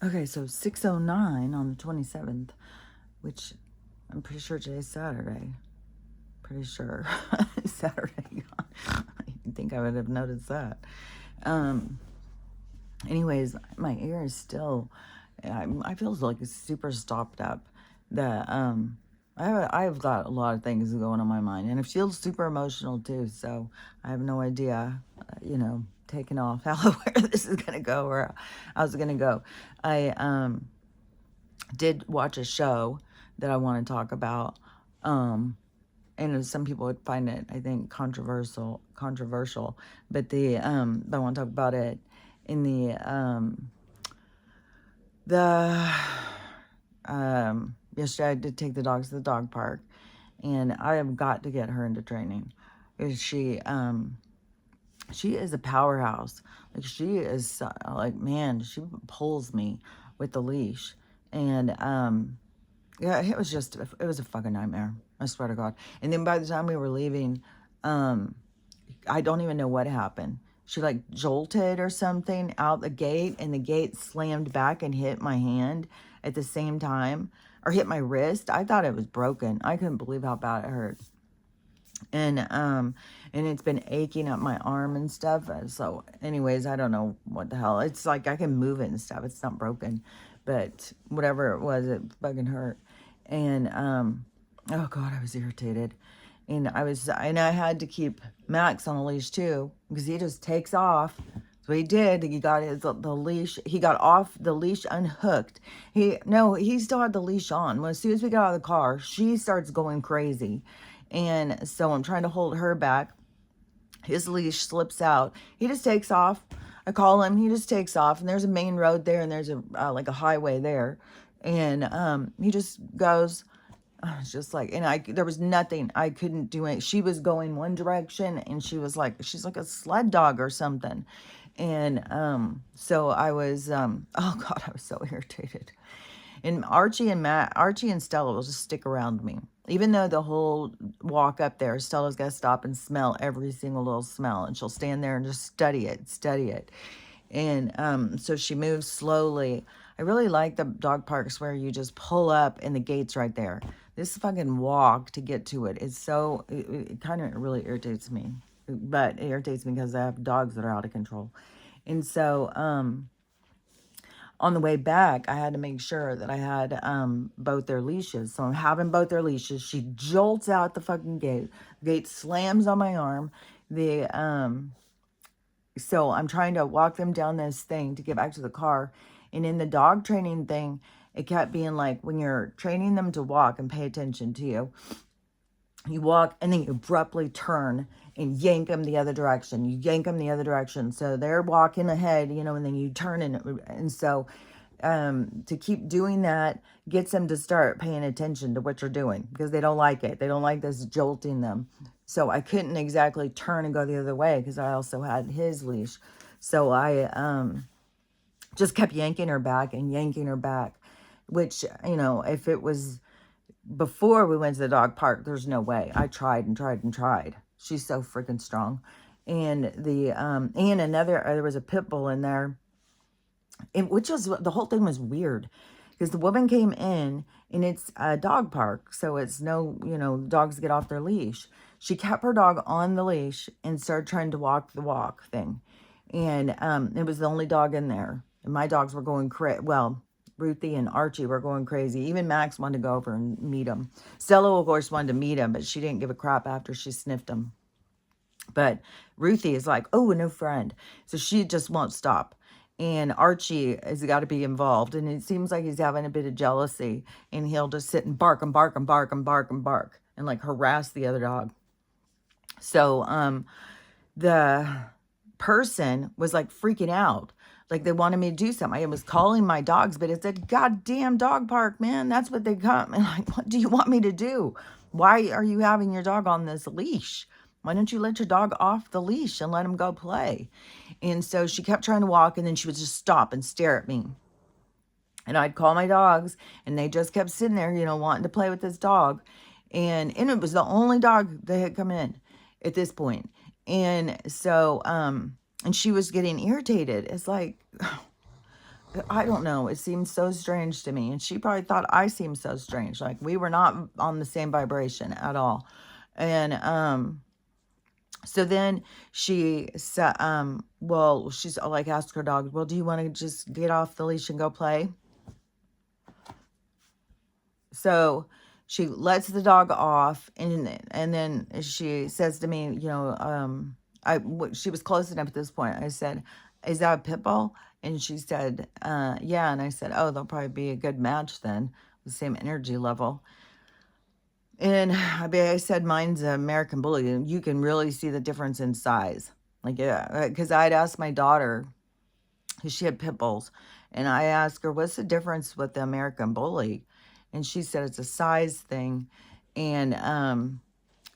Okay, so 6:09 on the 27th, which I'm pretty sure today's Saturday. Pretty sure. Saturday. I think I would have noticed that. Um, anyways, my ear is still, I feel like it's super stopped up. I've got a lot of things going on my mind, and it feels super emotional too. So I have no idea, taking off how where this is gonna go or how it's gonna go. I did watch a show that I want to talk about. And some people would find it, I think, controversial, but but I want to talk about it in the yesterday I did take the dogs to the dog park, and I have got to get her into training. She is a powerhouse. Like, she is like, man, she pulls me with the leash. And yeah, it was a fucking nightmare. I swear to God. And then by the time we were leaving, I don't even know what happened. She like jolted or something out the gate, and the gate slammed back and hit my hand at the same time, or hit my wrist. I thought it was broken. I couldn't believe how bad it hurt. And it's been aching up my arm and stuff. So anyways, I don't know what the hell. It's like I can move it and stuff. It's not broken, but whatever it was, it fucking hurt. And oh God, I was irritated. And I had to keep Max on a leash too, because he just takes off. So he did. He got the leash. He got off the leash unhooked. He still had the leash on. Well, as soon as we got out of the car, she starts going crazy. And so I'm trying to hold her back. His leash slips out. He just takes off. I call him. He just takes off. And there's a main road there, and there's like a highway there. And he just goes. It's just like, and there was nothing I couldn't do. It. She was going one direction, and she's like a sled dog or something. And so I was, oh God, I was so irritated. And Archie and Stella will just stick around me. Even though the whole walk up there, Stella's got to stop and smell every single little smell. And she'll stand there and just study it. And so she moves slowly. I really like the dog parks where you just pull up and the gate's right there. This fucking walk to get to it is so, it kind of really irritates me. But it irritates me because I have dogs that are out of control. And so, on the way back, I had to make sure that I had both their leashes. So I'm having both their leashes. She jolts out the fucking gate. The gate slams on my arm. So I'm trying to walk them down this thing to get back to the car. And in the dog training thing, it kept being like, when you're training them to walk and pay attention to you, you walk and then you abruptly turn and yank them the other direction. You yank them the other direction. So they're walking ahead, and then you turn and so to keep doing that gets them to start paying attention to what you're doing, because they don't like it. They don't like this jolting them. So I couldn't exactly turn and go the other way because I also had his leash. So I just kept yanking her back, which, if it was before we went to the dog park, there's no way. I tried and tried and tried. She's so freaking strong. And there was a pit bull in there, which was, the whole thing was weird, because the woman came in, and it's a dog park, so it's no, dogs get off their leash. She kept her dog on the leash and started trying to walk the walk thing. And it was the only dog in there. And my dogs were going crazy. Well, Ruthie and Archie were going crazy. Even Max wanted to go over and meet him. Stella, of course, wanted to meet him, but she didn't give a crap after she sniffed him. But Ruthie is like, oh, no friend. So she just won't stop. And Archie has got to be involved. And it seems like he's having a bit of jealousy. And he'll just sit and bark and bark and bark and bark and bark and like harass the other dog. So the person was like freaking out. Like, they wanted me to do something. I was calling my dogs, but it's a goddamn dog park, man. That's what they come. And like, what do you want me to do? Why are you having your dog on this leash? Why don't you let your dog off the leash and let him go play? And so she kept trying to walk, and then she would just stop and stare at me. And I'd call my dogs, and they just kept sitting there, wanting to play with this dog. And it was the only dog that had come in at this point. And so, and she was getting irritated. It's like, I don't know. It seemed so strange to me. And she probably thought I seemed so strange. Like we were not on the same vibration at all. And so then she said, well, she's like, asked her dog, well, do you want to just get off the leash and go play? So she lets the dog off, and then she says to me, you know, she was close enough at this point. I said, is that a pit bull? And she said, yeah. And I said, oh, they'll probably be a good match then, the same energy level. And I said, mine's an American Bully, and you can really see the difference in size. Like, yeah, because I'd asked my daughter, because she had pit bulls, and I asked her, what's the difference with the American Bully? And she said it's a size thing. And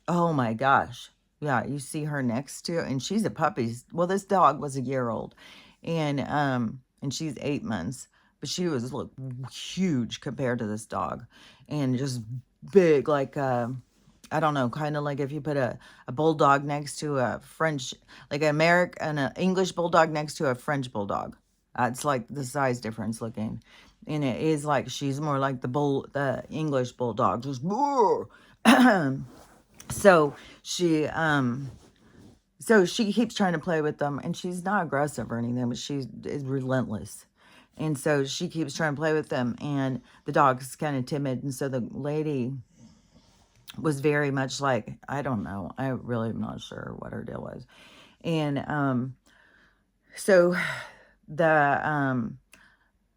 oh my gosh, yeah, you see her next to, and she's a puppy. Well, this dog was a year old, and she's 8 months, but she was look huge compared to this dog, and just big, like I don't know, kind of like if you put a bulldog next to a French, like an English bulldog next to a French bulldog. It's like the size difference looking. And it is like, she's more like the English bulldog, just more. So she keeps trying to play with them, and she's not aggressive or anything, but she is relentless. And so she keeps trying to play with them, and the dog's kind of timid. And so the lady was very much like, I don't know, I really am not sure what her deal was. And so the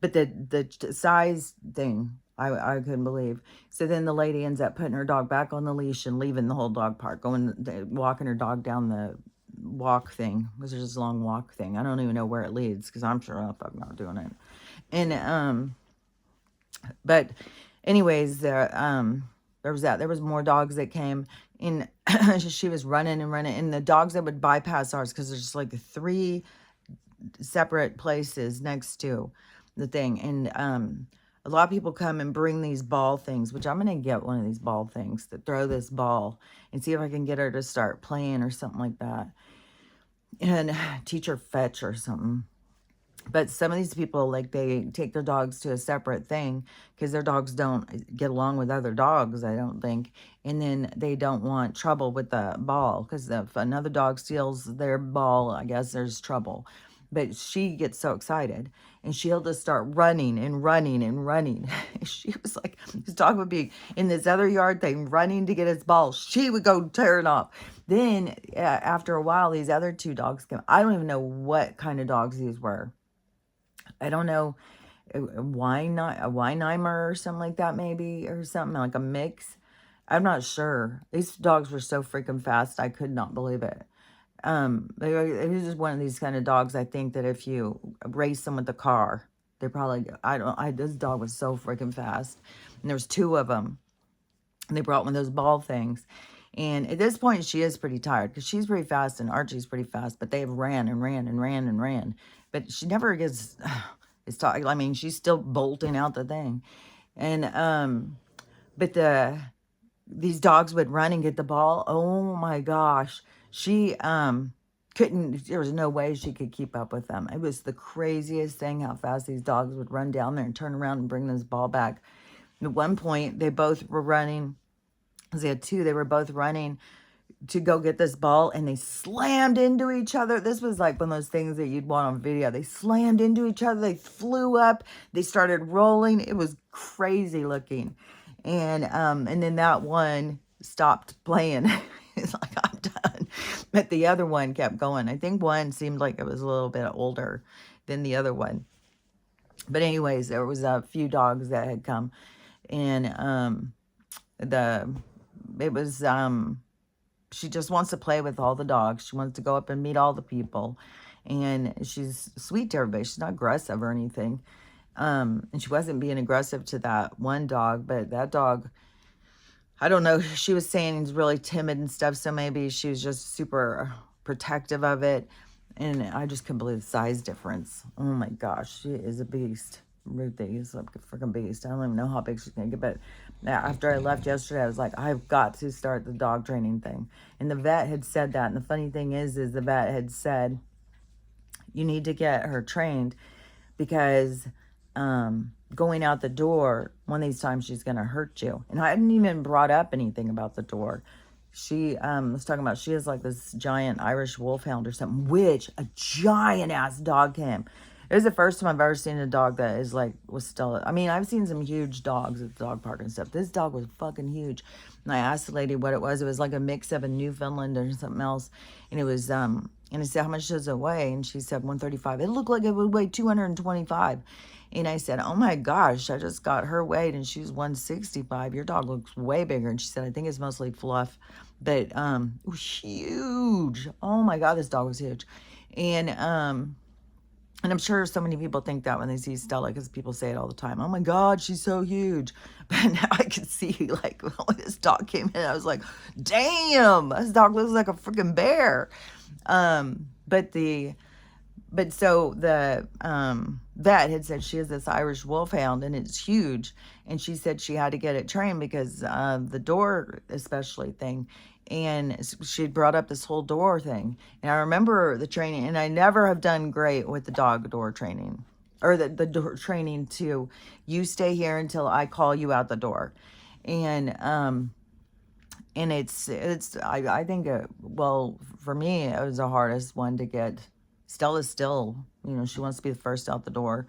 but the size thing, I couldn't believe. So then the lady ends up putting her dog back on the leash and leaving the whole dog park, walking her dog down the walk thing, because there's this long walk thing. I don't even know where it leads, because I'm sure I'm not doing it. And but anyways, there was more dogs that came in. She was running and running, and the dogs that would bypass ours, because there's just like 3 separate places next to the thing. And a lot of people come and bring these ball things, which I'm going to get one of these ball things to throw this ball and see if I can get her to start playing or something like that, and teach her fetch or something. But some of these people, like, they take their dogs to a separate thing because their dogs don't get along with other dogs, I don't think. And then they don't want trouble with the ball, because if another dog steals their ball, I guess there's trouble. But she gets so excited, and she'll just start running and running and running. She was like, this dog would be in this other yard thing running to get his ball. She would go tear it off. Then after a while, these other 2 dogs came. I don't even know what kind of dogs these were. I don't know, a Weinheimer or something like that, maybe, or something like a mix. I'm not sure. These dogs were so freaking fast, I could not believe it. It was just one of these kind of dogs, I think, that if you race them with the car, they're probably, this dog was so freaking fast. And there was 2 of them. And they brought one of those ball things. And at this point, she is pretty tired, because she's pretty fast and Archie's pretty fast, but they have ran and ran and ran and ran. But she never gets, I mean, she's still bolting out the thing. And, but these dogs would run and get the ball. Oh my gosh. She, couldn't, there was no way she could keep up with them. It was the craziest thing how fast these dogs would run down there and turn around and bring this ball back. At one point, they both were running, because they had 2, they were both running to go get this ball, and they slammed into each other. This was like one of those things that you'd want on video. They slammed into each other. They flew up. They started rolling. It was crazy looking. And then that one stopped playing. It's like, I'm done. But the other one kept going. I think one seemed like it was a little bit older than the other one. But anyways, there was a few dogs that had come, and she just wants to play with all the dogs. She wants to go up and meet all the people. And she's sweet to everybody. She's not aggressive or anything. And she wasn't being aggressive to that one dog. But that dog, I don't know. She was saying he's really timid and stuff. So maybe she was just super protective of it. And I just couldn't believe the size difference. Oh my gosh. She is a beast. Ruthie is like a freaking beast. I don't even know how big she's going to get. But after I left yesterday, I was like, I've got to start the dog training thing. And the vet had said that. And the funny thing is the vet had said, you need to get her trained because going out the door, one of these times she's going to hurt you. And I hadn't even brought up anything about the door. She was talking about she has like this giant Irish wolfhound or something, which a giant ass dog came. It was the first time I've ever seen a dog that is like, was still, I mean, I've seen some huge dogs at the dog park and stuff. This dog was fucking huge. And I asked the lady what it was. It was like a mix of a Newfoundland and something else. And it was, and I said, how much does it weigh? And she said 135. It looked like it would weigh 225. And I said, oh my gosh, I just got her weight and she's 165. Your dog looks way bigger. And she said, I think it's mostly fluff. But it was huge. Oh my God, this dog was huge. And I'm sure so many people think that when they see Stella, because people say it all the time. Oh my God, she's so huge. But now I can see, like, when this dog came in, I was like, damn, this dog looks like a freaking bear. But so the vet had said she has this Irish wolfhound and it's huge. And she said she had to get it trained because the door especially thing. And she brought up this whole door thing. And I remember the training, and I never have done great with the dog door training. Or the door training to, you stay here until I call you out the door. And I think, well, for me, it was the hardest one to get. Stella's still, she wants to be the first out the door.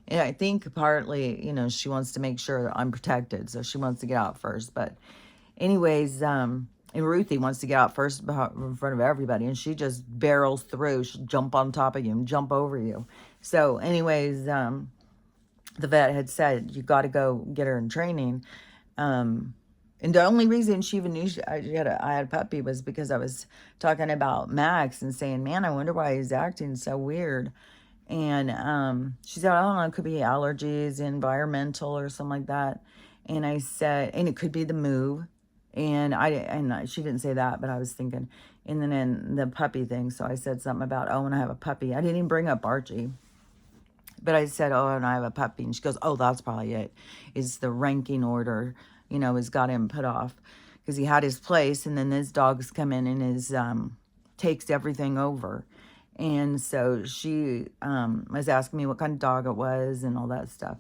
And I think partly, she wants to make sure that I'm protected. So she wants to get out first. But anyways, and Ruthie wants to get out first in front of everybody. And she just barrels through. She'll jump on top of you and jump over you. So anyways, the vet had said, you got to go get her in training. And the only reason she even knew I had a puppy was because I was talking about Max and saying, man, I wonder why he's acting so weird. And she said, I don't know, it could be allergies, environmental or something like that. And I said, and it could be the move. And she didn't say that, but I was thinking, and then in the puppy thing, so I said something about, oh, when I have a puppy. I didn't even bring up Archie. But I said, oh, and I have a puppy. And she goes, oh, that's probably it. Is the ranking order, has got him put off. Because he had his place, and then his dogs come in and takes everything over. And so she was asking me what kind of dog it was and all that stuff.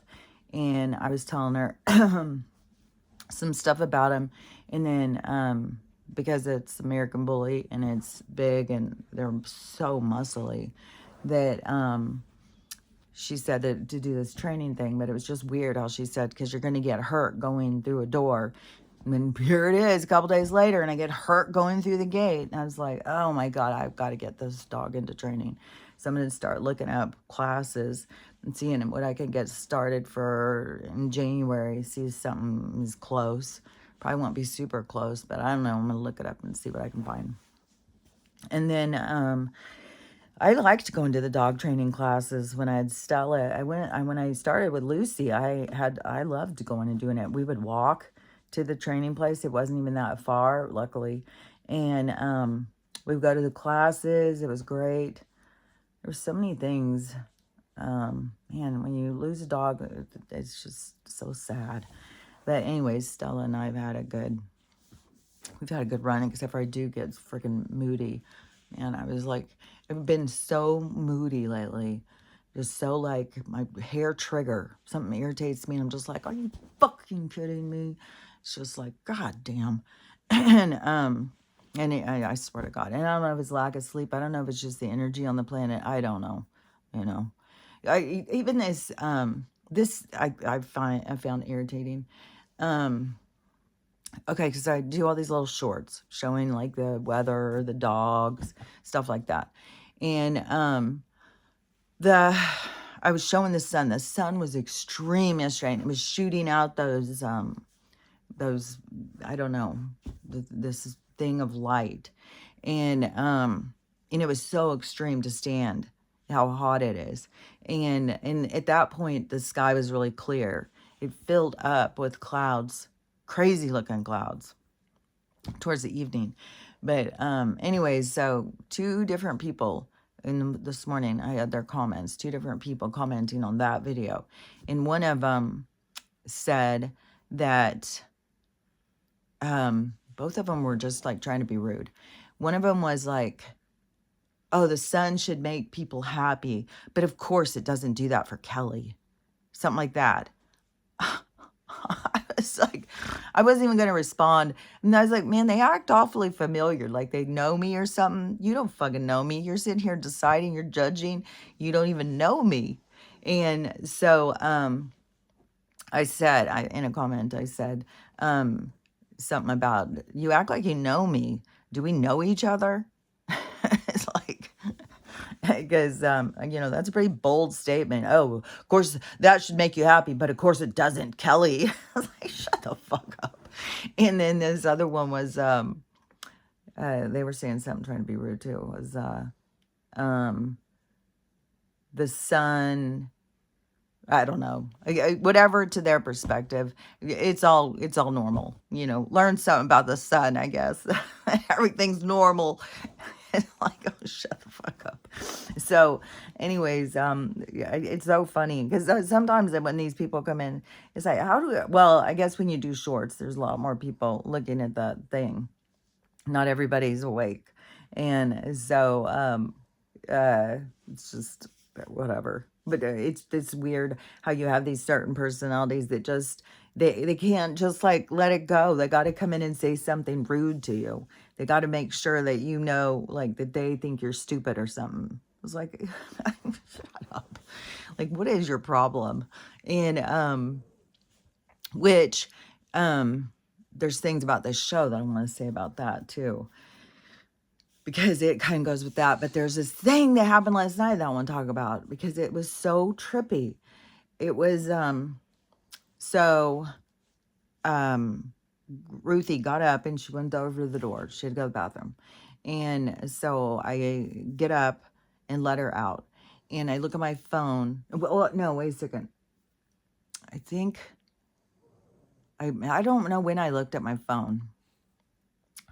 And I was telling her some stuff about him. And then because it's American Bully and it's big and they're so muscly that she said that to do this training thing, but it was just weird how she said, because you're going to get hurt going through a door. And then here it is a couple days later, and I get hurt going through the gate. And I was like, oh my God, I've got to get this dog into training. So I'm going to start looking up classes and seeing what I can get started for in January. See if something is close. Probably won't be super close, but I don't know. I'm going to look it up and see what I can find. And then I liked going to the dog training classes when I had Stella. When I started with Lucy, I loved going and doing it. We would walk to the training place. It wasn't even that far, luckily. And we would go to the classes. It was great. There were so many things. Man, when you lose a dog, it's just so sad. But anyways, Stella and I have had we've had a good run, except for I do get freaking moody. And I was like, I've been so moody lately. Just so like my hair trigger. Something irritates me. And I'm just like, are you fucking kidding me? It's just like, God damn. And I swear to God. And I don't know if it's lack of sleep. I don't know if it's just the energy on the planet. I don't know. Even this, I found irritating. Okay, because I do all these little shorts showing like the weather, the dogs, stuff like that. And I was showing the sun. The sun was extreme yesterday, and it was shooting out those I don't know, this thing of light. And it was so extreme to stand how hot it is. And at that point, the sky was really clear. It filled up with clouds, crazy looking clouds towards the evening. But anyways, so 2 different people this morning, I had their comments, 2 different people commenting on that video. And one of them said that both of them were just like trying to be rude. One of them was like, oh, the sun should make people happy. But of course it doesn't do that for Kelly. Something like that. I was like, I wasn't even going to respond. And I was like, man, they act awfully familiar. Like they know me or something. You don't fucking know me. You're sitting here deciding, you're judging. You don't even know me. And so I said, in a comment, I said something about, you act like you know me. Do we know each other? It's like, because that's a pretty bold statement. Oh, of course that should make you happy, but of course it doesn't, Kelly. I was like, shut the fuck up. And then this other one was they were saying something, trying to be rude too. It was the sun, I don't know, whatever, to their perspective, it's all normal. Learn something about the sun, I guess. Everything's normal. It's like, oh, shut the fuck up. So anyways, yeah, it's so funny because sometimes when these people come in, it's like, well, I guess when you do shorts, there's a lot more people looking at the thing. Not everybody's awake. And so it's just whatever. But it's weird how you have these certain personalities that just they can't just like let it go. They got to come in and say something rude to you. They got to make sure that like that they think you're stupid or something. I was like, shut up. Like, what is your problem? And which there's things about this show that I want to say about that too, because it kind of goes with that. But there's this thing that happened last night that I want to talk about because it was so trippy. It was so Ruthie got up and she went over to the door. She had to go to the bathroom. And so I get up and let her out. And I look at my phone. Well, no, wait a second. I think I don't know when I looked at my phone.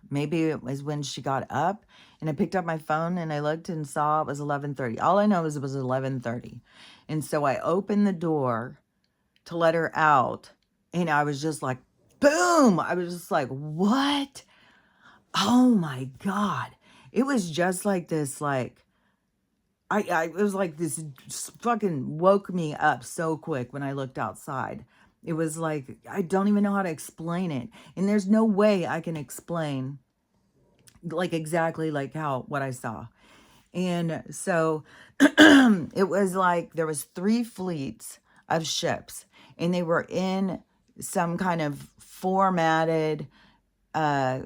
Maybe it was when she got up, and I picked up my phone and I looked and saw it was 11:30. All I know is it was 11:30. And so I opened the door to let her out, and I was just like, boom. I was just like, what? Oh my God. It was just like this, like, it was like this fucking woke me up so quick when I looked outside. It was like, I don't even know how to explain it. And there's no way I can explain like exactly like what I saw. And so it was like there was 3 fleets of ships, and they were in some kind of formatted, like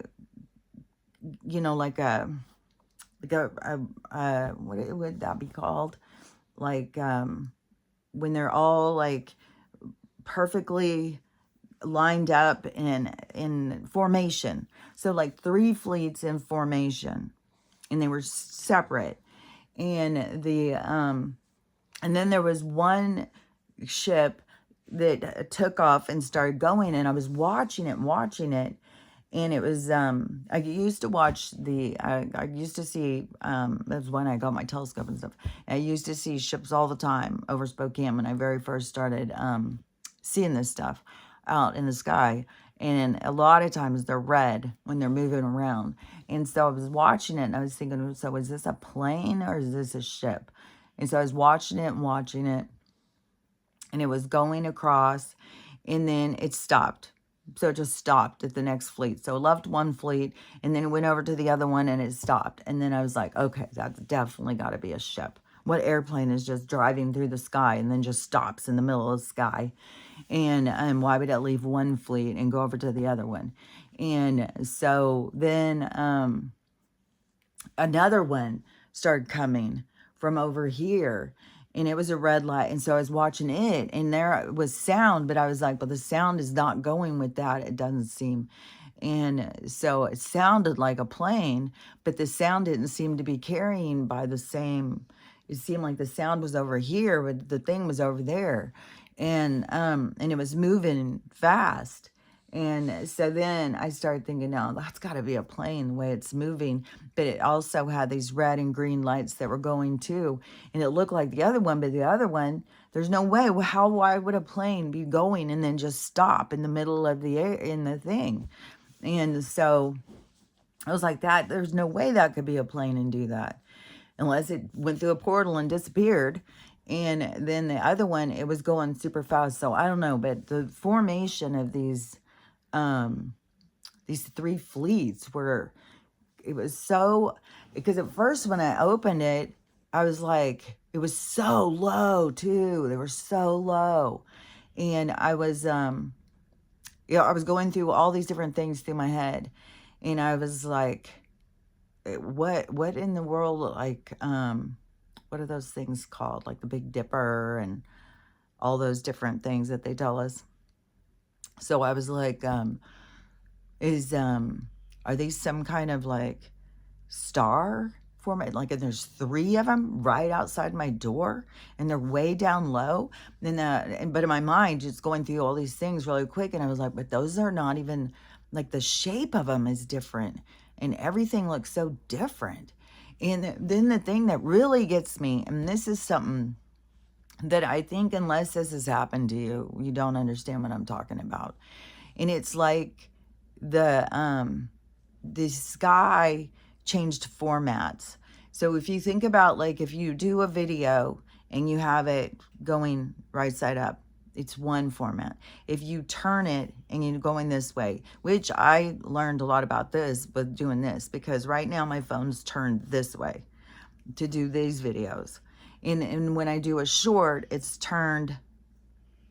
what would that be called? Like when they're all like perfectly lined up in formation. So like 3 fleets in formation, and they were separate. And and then there was one ship that took off and started going, and I was watching it. And it was, I used to watch I used to see, that was when I got my telescope and stuff. I used to see ships all the time over Spokane when I very first started seeing this stuff out in the sky. And a lot of times they're red when they're moving around. And so I was watching it and I was thinking, so is this a plane or is this a ship? And so I was watching it, and it was going across, and then it stopped. So it just stopped at the next fleet. So it left one fleet, and then it went over to the other one, and it stopped. And then I was like, okay, that's definitely got to be a ship. What airplane is just driving through the sky and then just stops in the middle of the sky? And why would it leave one fleet and go over to the other one? And so then another one started coming from over here, and it was a red light. And so I was watching it, and there was sound, but I was like, but the sound is not going with that. It doesn't seem. And so it sounded like a plane, but the sound didn't seem to be carrying by the same. It seemed like the sound was over here, but the thing was over there. And it was moving fast. And so then I started thinking, no, that's got to be a plane the way it's moving. But it also had these red and green lights that were going too. And it looked like the other one, but the other one, there's no way. Why would a plane be going and then just stop in the middle of the air in the thing? And so I was like, there's no way that could be a plane and do that. unless it went through a portal and disappeared. And then the other one, it was going super fast. So I don't know, but the formation of these three fleets were, it was so, because at first when I opened it, I was like, it was so low too. They were so low. And I was, I was going through all these different things through my head. And I was like, what in the world, like, what are those things called? Like the Big Dipper and all those different things that they tell us. So I was like, are these some kind of like star format? Like, and there's three of them right outside my door and they're way down low. But in my mind, just going through all these things really quick. And I was like, but those are not even, like, the shape of them is different and everything looks so different. And then the thing that really gets me, and this is something that I think unless this has happened to you, you don't understand what I'm talking about. And it's like the sky changed formats. So if you think about, like, if you do a video and you have it going right side up, it's one format. If you turn it and you're going this way, which I learned a lot about this with doing this, because right now my phone's turned this way to do these videos. And when I do a short, it's turned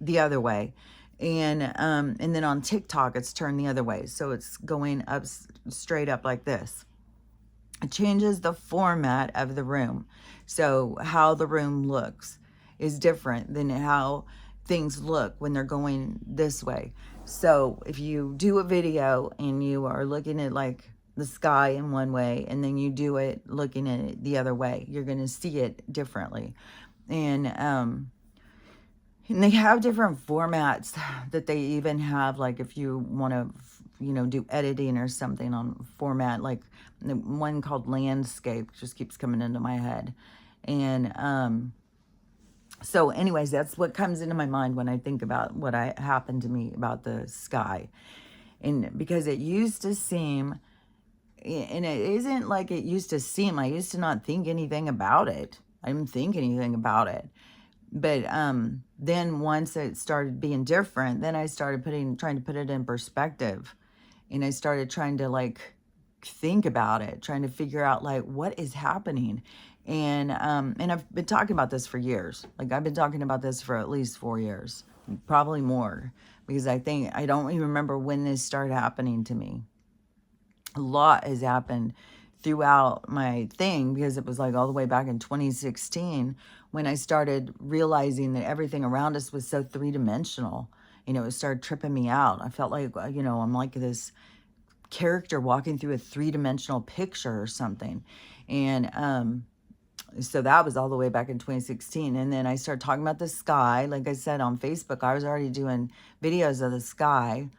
the other way. And then on TikTok, it's turned the other way. So it's going up, straight up like this. It changes the format of the room. So how the room looks is different than how things look when they're going this way. So if you do a video and you are looking at like the sky in one way, and then you do it looking at it the other way, you're going to see it differently. And they have different formats that they even have, like if you want to, do editing or something on format, like the one called landscape just keeps coming into my head. And so anyways, that's what comes into my mind when I think about what happened to me about the sky. And because it used to seem, and it isn't like it used to seem, I used to not think anything about it. I didn't think anything about it. But then once it started being different, then I started trying to put it in perspective. And I started trying to like think about it, trying to figure out like what is happening. And I've been talking about this for years. Like I've been talking about this for at least 4 years, probably more, because I don't even remember when this started happening to me. A lot has happened throughout my thing, because it was like all the way back in 2016 when I started realizing that everything around us was so three-dimensional. It started tripping me out. I felt like, I'm like this character walking through a three-dimensional picture or something. And so that was all the way back in 2016. And then I started talking about the sky. Like I said, on Facebook, I was already doing videos of the sky.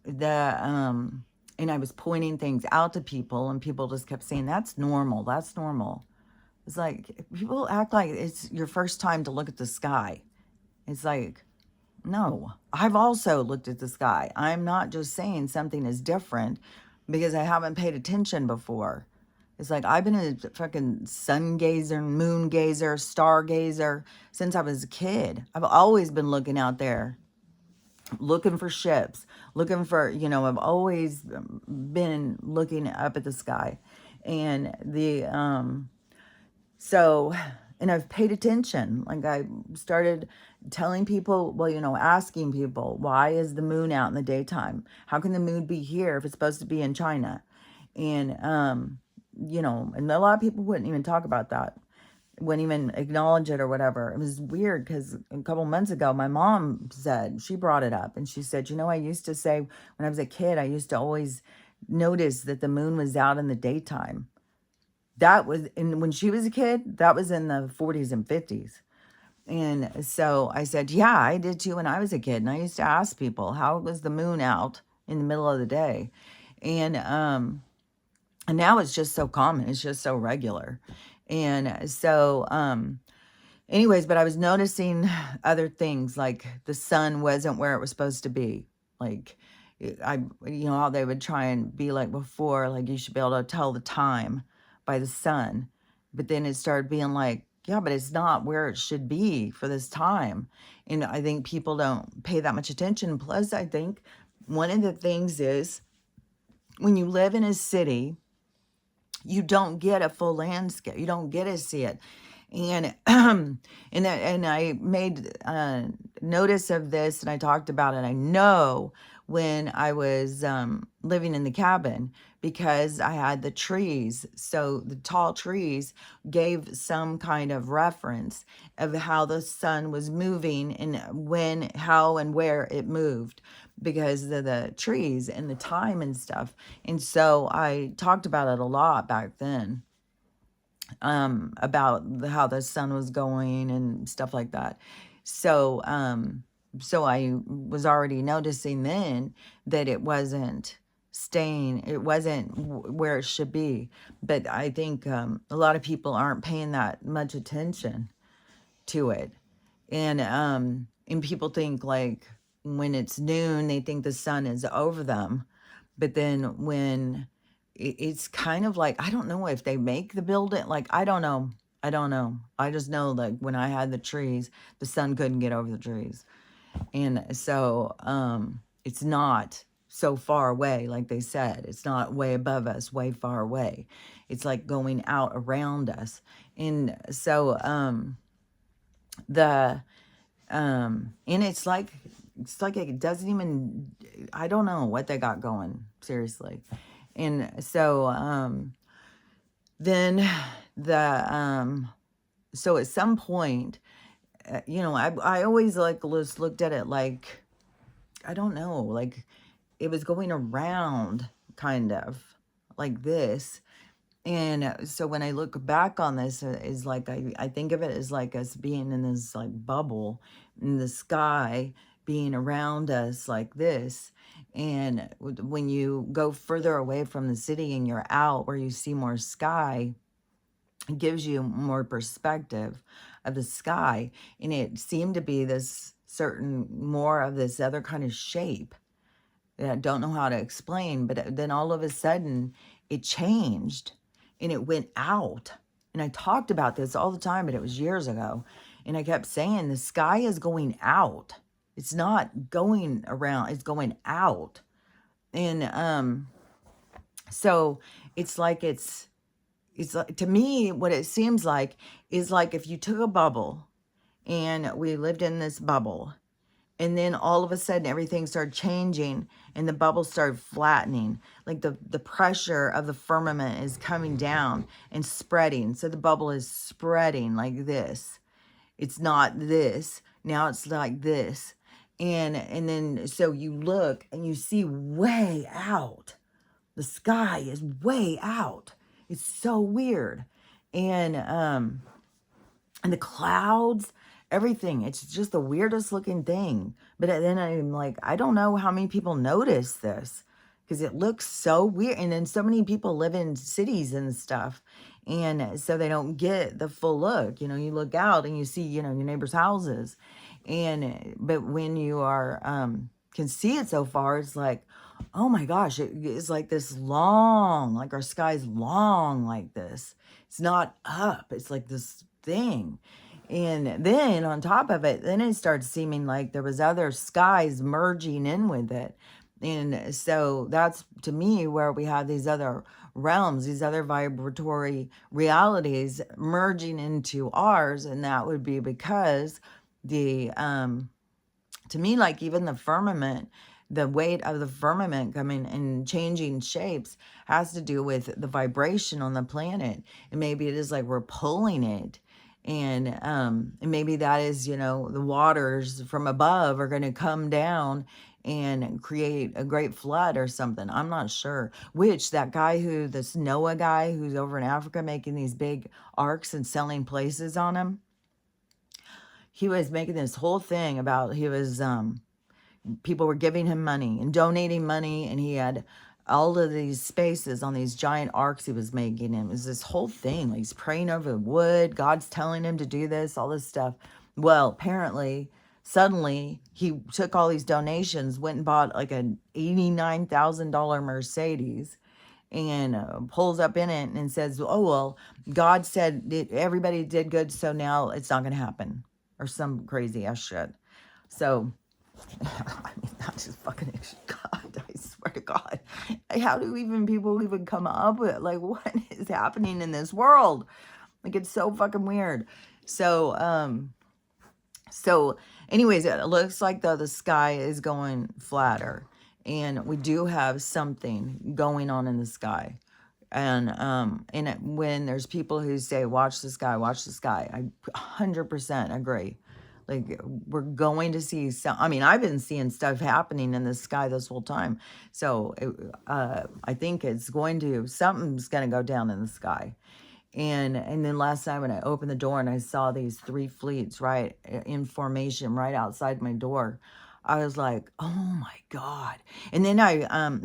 And I was pointing things out to people, and people just kept saying, that's normal. That's normal. It's like, people act like it's your first time to look at the sky. It's like, no, I've also looked at the sky. I'm not just saying something is different because I haven't paid attention before. It's like, I've been a fucking sun gazer, moon gazer, star gazer since I was a kid. I've always been looking out there, looking for ships, looking for, I've always been looking up at the sky. And and I've paid attention. Like I started telling people, well, asking people, why is the moon out in the daytime? How can the moon be here if it's supposed to be in China? And, and a lot of people wouldn't even talk about that, wouldn't even acknowledge it or whatever. It was weird because a couple months ago, my mom she brought it up, and she said, I used to say when I was a kid, I used to always notice that the moon was out in the daytime. That was, and when she was a kid, that was in the 40s and 50s. And so I said, yeah, I did too when I was a kid. And I used to ask people, how was the moon out in the middle of the day? And now it's just so common. It's just so regular. And so, anyways, but I was noticing other things, like the sun wasn't where it was supposed to be. Like, how they would try and be like before, like you should be able to tell the time by the sun. But then it started being like, yeah, but it's not where it should be for this time. And I think people don't pay that much attention. Plus, I think one of the things is when you live in a city, you don't get a full landscape. You don't get to see it. And and I made notice of this, and I talked about it. I know when I was living in the cabin, because I had the trees. So the tall trees gave some kind of reference of how the sun was moving and when, how, and where it moved because of the trees and the time and stuff. And so I talked about it a lot back then, about how the sun was going and stuff like that. So, so I was already noticing then that it wasn't staying, it wasn't where it should be. But I think a lot of people aren't paying that much attention to it. And people think like when it's noon, they think the sun is over them. But then when it's kind of like, I don't know if they make the building, like, I don't know. I don't know. I just know like when I had the trees, the sun couldn't get over the trees. And so it's not so far away, like they said. It's not way above us, way far away. It's like going out around us. And so and it's like it doesn't even, I don't know what they got going, seriously. And so then so at some point, I always like just looked at it like, I don't know, like it was going around kind of like this. And so when I look back on this, is like I think of it as like us being in this like bubble in the sky, being around us like this. And when you go further away from the city and you're out where you see more sky, it gives you more perspective of the sky. And it seemed to be this certain, more of this other kind of shape that I don't know how to explain. But then all of a sudden it changed and it went out. And I talked about this all the time, but it was years ago. And I kept saying the sky is going out. It's not going around, it's going out. And so it's like it's like, to me, what it seems like is like if you took a bubble and we lived in this bubble, and then all of a sudden everything started changing and the bubble started flattening, like the pressure of the firmament is coming down and spreading. So the bubble is spreading like this. It's not this. Now it's like this. And then so you look and you see way out. The sky is way out. It's so weird. And the clouds, everything. It's just the weirdest looking thing. But then I'm like, I don't know how many people notice this because it looks so weird. And then so many people live in cities and stuff. And so they don't get the full look. You look out and you see, your neighbors' houses. But when you are, can see it so far, it's like, oh my gosh, it's like this long, like our sky's long like this. It's not up. It's like this thing. And then on top of it, then it started seeming like there was other skies merging in with it. And so that's, to me, where we have these other realms, these other vibratory realities merging into ours. And that would be because to me, like even the firmament, the weight of the firmament coming and changing shapes has to do with the vibration on the planet. And maybe it is like we're pulling it. And maybe that is, the waters from above are going to come down and create a great flood or something. I'm not sure. Which that guy this Noah guy who's over in Africa making these big arcs and selling places on them, he was making this whole thing about, people were giving him money and donating money, and he had all of these spaces on these giant arcs he was making. And it was this whole thing. Like he's praying over the wood. God's telling him to do this, all this stuff. Well, apparently, suddenly he took all these donations, went and bought like an $89,000 Mercedes, and pulls up in it and says, oh, well, God said everybody did good, so now it's not going to happen, or some crazy ass shit. So, I mean, that's just fucking, God, I swear to God. How do people even come up with, like, what is happening in this world? Like, it's so fucking weird. So, anyways, it looks like the sky is going flatter. And we do have something going on in the sky. And when there's people who say, watch the sky, I 100% agree. Like, we're going to see some, I mean, I've been seeing stuff happening in the sky this whole time. So I think something's going to go down in the sky. And then last night when I opened the door and I saw these 3 fleets right in formation right outside my door, I was like, oh my God. And then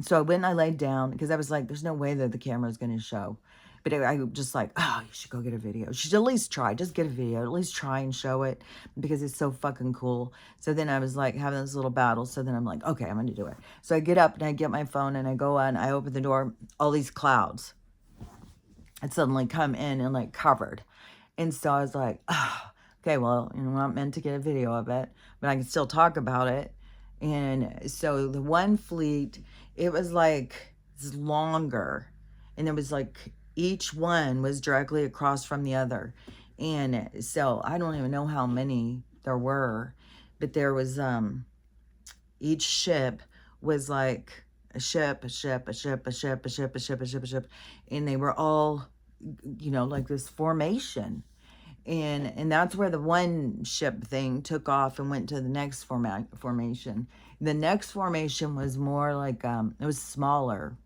so I went and I laid down because I was like, there's no way that the camera is going to show. But I just like, oh, you should go get a video. You should at least try. Just get a video. At least try and show it because it's so fucking cool. So then I was like having this little battle. So then I'm like, okay, I'm going to do it. So I get up and I get my phone and I go on. I open the door. All these clouds had suddenly come in and like covered. And so I was like, oh, okay, well, I'm not meant to get a video of it, but I can still talk about it. And so the one fleet, it was like longer, and it was like each one was directly across from the other. And so I don't even know how many there were, but there was each ship was like a ship, and they were all, like this formation. And that's where the one ship thing took off and went to the next formation. The next formation was more like, it was smaller.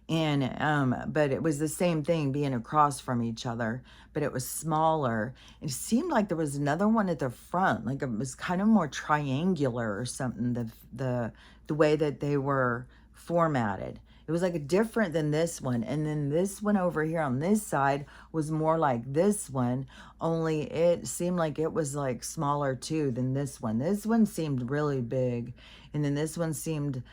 And, but it was the same thing being across from each other, but it was smaller. It seemed like there was another one at the front, like it was kind of more triangular or something, the way that they were formatted. It was like different than this one. And then this one over here on this side was more like this one, only it seemed like it was like smaller too than this one. This one seemed really big. And then this one seemed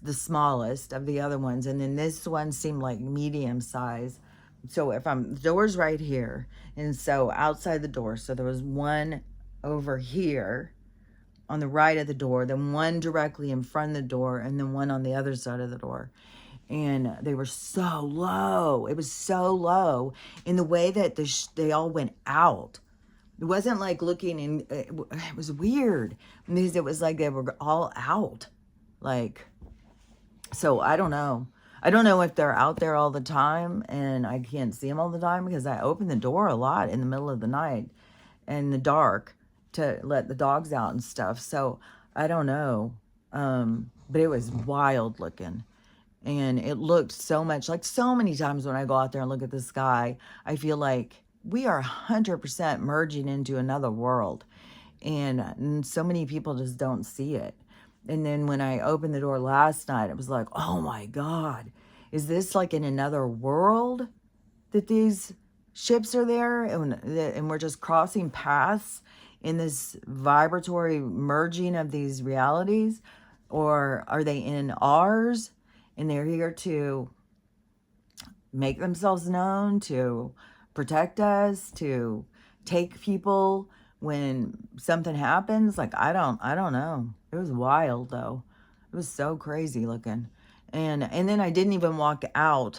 the smallest of the other ones. And then this one seemed like medium size. So the door's right here. And so outside the door, so there was one over here on the right of the door, then one directly in front of the door, and then one on the other side of the door. And they were so low. It was so low in the way that they all went out. It wasn't like looking in, it was weird because it was like they were all out. Like, so I don't know. I don't know if they're out there all the time and I can't see them all the time because I open the door a lot in the middle of the night in the dark to let the dogs out and stuff. So I don't know. But it was wild looking. And it looked so much like so many times when I go out there and look at the sky, I feel like we are 100% merging into another world. And so many people just don't see it. And then when I opened the door last night, it was like, oh my God, is this like in another world that these ships are there? And we're just crossing paths in this vibratory merging of these realities? Or are they in ours? And they're here to make themselves known, to protect us, to take people when something happens. Like, I don't know. It was wild though. It was so crazy looking. And then I didn't even walk out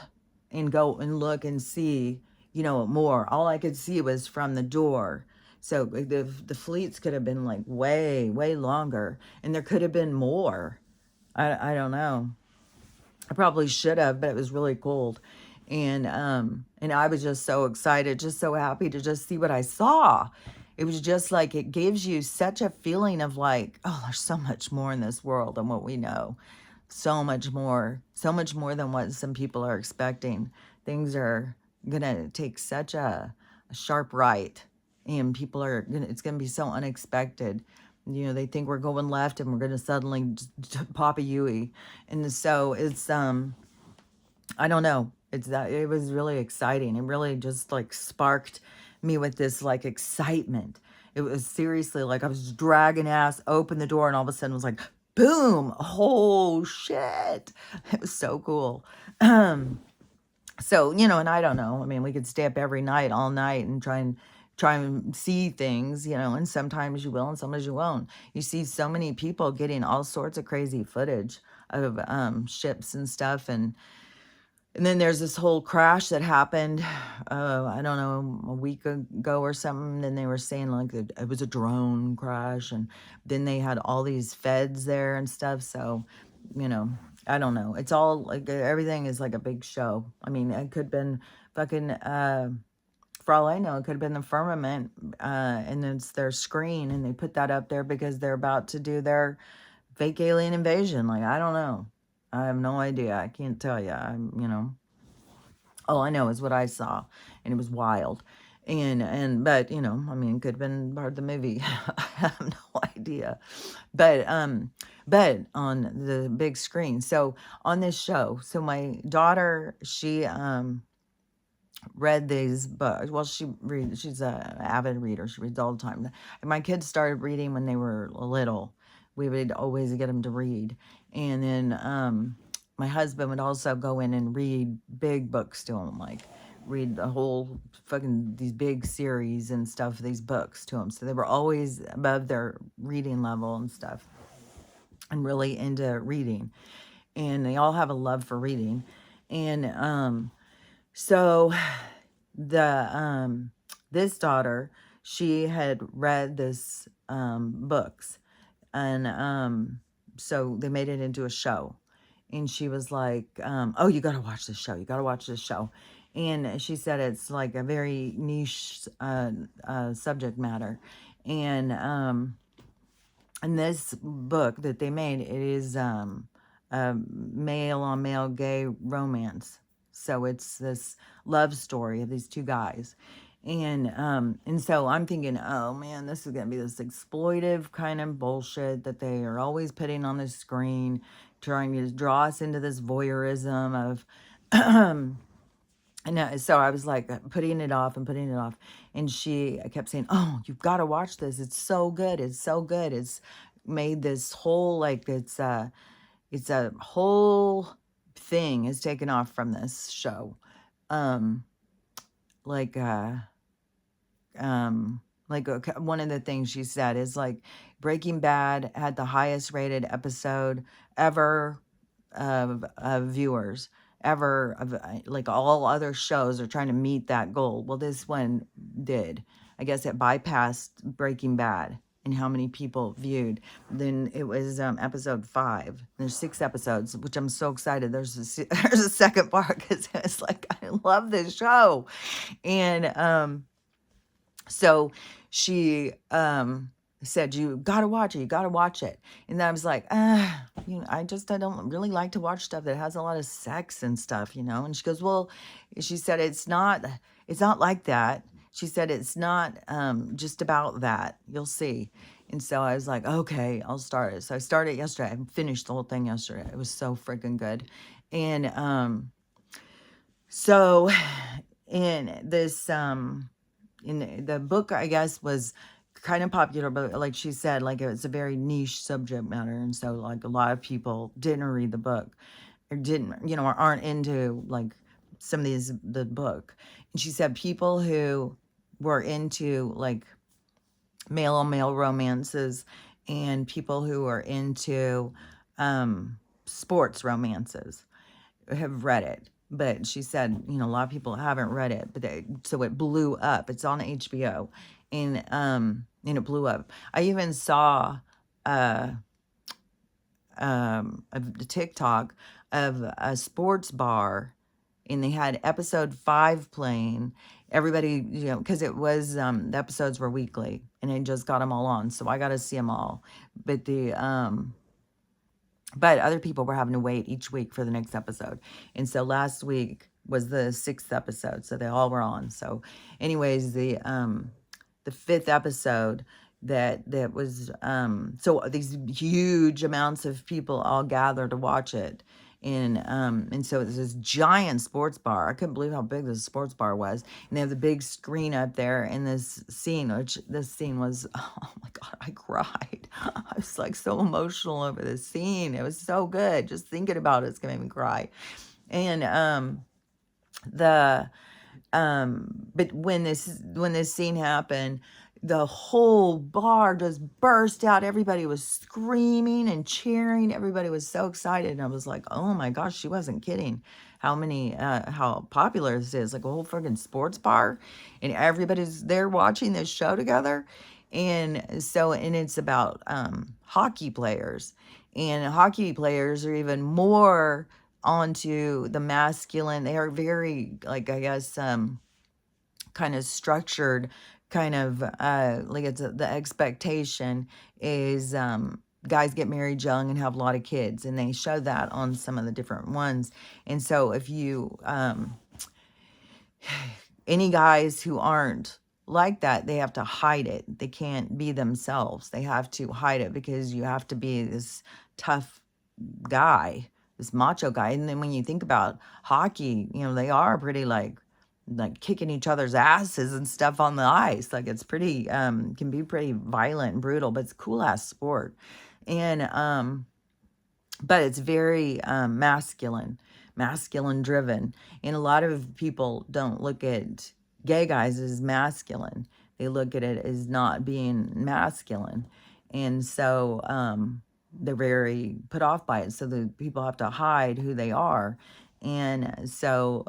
and go and look and see, more. All I could see was from the door. So the fleets could have been like way, way longer. And there could have been more. I don't know. I probably should have, but it was really cold. And I was just so excited, just so happy to just see what I saw. It was just like, it gives you such a feeling of like, oh, there's so much more in this world than what we know. So much more than what some people are expecting. Things are going to take such a sharp right. And it's going to be so unexpected. They think we're going left and we're going to suddenly pop a Yui. And so it's, I don't know. It was really exciting. It really just like sparked me with this like excitement. It was seriously like I was dragging ass, opened the door, and all of a sudden it was like, boom. Oh shit. It was so cool. So, and I don't know. I mean, we could stay up every night, all night, and try and see things, and sometimes you will and sometimes you won't. You see so many people getting all sorts of crazy footage of ships and stuff, and then there's this whole crash that happened, I don't know, a week ago or something. Then they were saying like it was a drone crash, and then they had all these feds there and stuff. So, you know, I don't know. It's all like everything is like a big show. I mean, it could have been fucking, for all I know, it could have been the firmament, and it's their screen, and they put that up there because they're about to do their fake alien invasion. Like, I don't know. I have no idea. I can't tell you. All I know is what I saw, and it was wild. But I mean, it could have been part of the movie. I have no idea. But on the big screen. So on this show, so my daughter, she read these books. Well, she's a avid reader. She reads all the time. My kids started reading when they were little. We would always get them to read. And then my husband would also go in and read big books to them, like read the whole fucking these big series and stuff, these books to them. So they were always above their reading level and stuff, and really into reading. And they all have a love for reading. And so the this daughter, she had read this books, and so they made it into a show, and she was like, oh, you gotta watch this show, you gotta watch this show. And she said it's like a very niche subject matter. And this book that they made, it is a male on male gay romance. So it's this love story of these two guys. And so I'm thinking, oh man, this is gonna be this exploitive kind of bullshit that they are always putting on the screen, trying to draw us into this voyeurism of and so I was like putting it off and putting it off. And I kept saying, oh, you've got to watch this. It's so good. It's so good. It's made this whole, like, it's a whole thing is taken off from this show. Um, like, one of the things she said is like Breaking Bad had the highest rated episode ever of viewers ever of like all other shows are trying to meet that goal. Well, this one did. I guess it bypassed Breaking Bad and how many people viewed. Then it was episode 5. There's 6 episodes, which I'm so excited. There's a second part because it's like I love this show. And so she said, you gotta watch it, you gotta watch it. And then I was like, I don't really like to watch stuff that has a lot of sex and stuff, And she goes, well, she said, it's not like that. She said, it's not just about that. You'll see. And so I was like, okay, I'll start it. So I started yesterday. I finished the whole thing yesterday. It was so freaking good. And so in this in the book, I guess, was kind of popular, but like she said, like it's a very niche subject matter. And so like a lot of people didn't read the book or didn't, or aren't into like some of the book. And she said people who were into like male on male romances and people who are into sports romances have read it. But she said, a lot of people haven't read it, but so it blew up. It's on HBO, and it blew up. I even saw a TikTok of a sports bar, and they had episode 5 playing. Everybody, because it was the episodes were weekly, and I just got them all on, so I got to see them all. But but other people were having to wait each week for the next episode. And so last week was the 6th episode. So they all were on. So anyways, the 5th episode that was, so these huge amounts of people all gathered to watch it. And so it's this giant sports bar. I couldn't believe how big this sports bar was. And they have the big screen up there in this scene, which this scene was, oh my God, I cried. I was like so emotional over this scene. It was so good. Just thinking about it's gonna make me cry. And the but when this scene happened, the whole bar just burst out. Everybody was screaming and cheering. Everybody was so excited. And I was like, oh my gosh, she wasn't kidding. How popular this is. Like a whole freaking sports bar. And everybody's there watching this show together. And it's about hockey players. And hockey players are even more onto the masculine. They are very, like, I guess, kind of structured, kind of like it's the expectation is guys get married young and have a lot of kids, and they show that on some of the different ones. And so if you any guys who aren't like that, they have to hide it. They can't be themselves. They have to hide it because you have to be this tough guy, this macho guy. And then when you think about hockey, they are pretty like kicking each other's asses and stuff on the ice. Like it's pretty can be pretty violent and brutal, but it's a cool ass sport. And but it's very masculine driven. And a lot of people don't look at gay guys as masculine. They look at it as not being masculine. And so they're very put off by it. So the people have to hide who they are. And so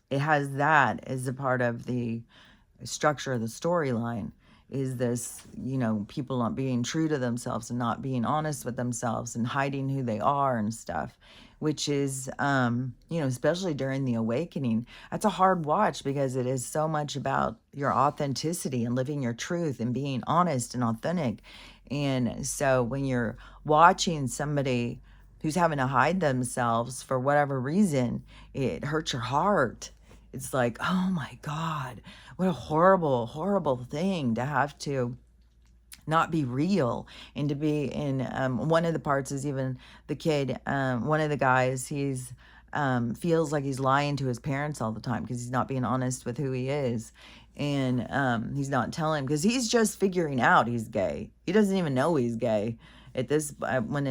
it has that as a part of the structure of the storyline, is this, people not being true to themselves and not being honest with themselves and hiding who they are and stuff, which is, especially during the awakening, that's a hard watch because it is so much about your authenticity and living your truth and being honest and authentic. And so when you're watching somebody who's having to hide themselves for whatever reason, it hurts your heart. It's like, oh my God, what a horrible, horrible thing to have to not be real and to be in. One of the parts is even the kid, one of the guys, he's feels like he's lying to his parents all the time because he's not being honest with who he is. And he's not telling, because he's just figuring out he's gay. He doesn't even know he's gay at this when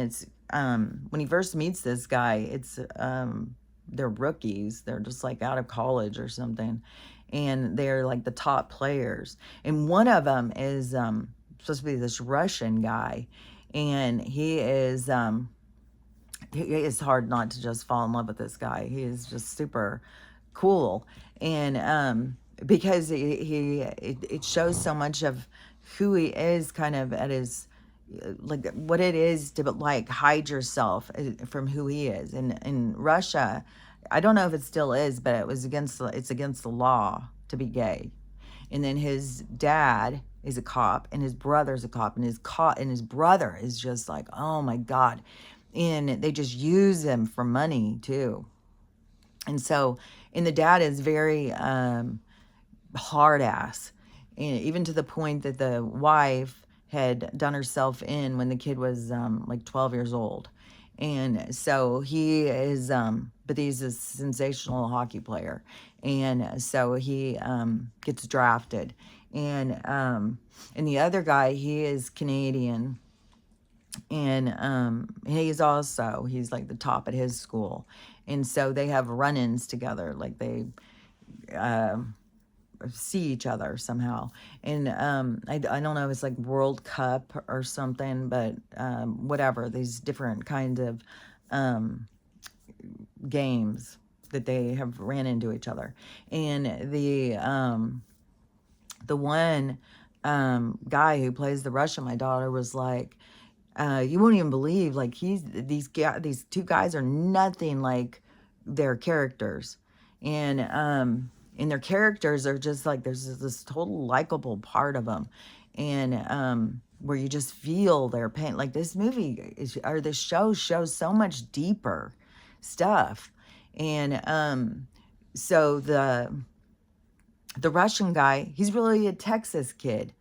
he first meets this guy. It's they're rookies. They're just like out of college or something, and they're like the top players. And one of them is supposed to be this Russian guy, and he is it's hard not to just fall in love with this guy. He is just super cool, and because it shows so much of who he is, kind of at his, like what it is to like hide yourself from who he is. And in Russia, I don't know if it still is, but it's against the law to be gay. And then his dad is a cop, and his brother's a cop, and his brother is just like, oh my God. And they just use him for money too. And so, and the dad is very hard ass, and even to the point that the wife had done herself in when the kid was like 12 years old. And so he is, but he's a sensational hockey player. And so he gets drafted. And the other guy, he is Canadian. And he's like the top at his school. And so they have run-ins together, like they see each other somehow. And I don't know if it's like World Cup or something, but whatever, these different kinds of games that they have ran into each other. And the one guy who plays the Russian, my daughter was like, you won't even believe, like these two guys are nothing like their characters. And their characters are just like, there's this total likable part of them. And where you just feel their pain. Like this movie or this show shows so much deeper stuff. And so the Russian guy, he's really a Texas kid.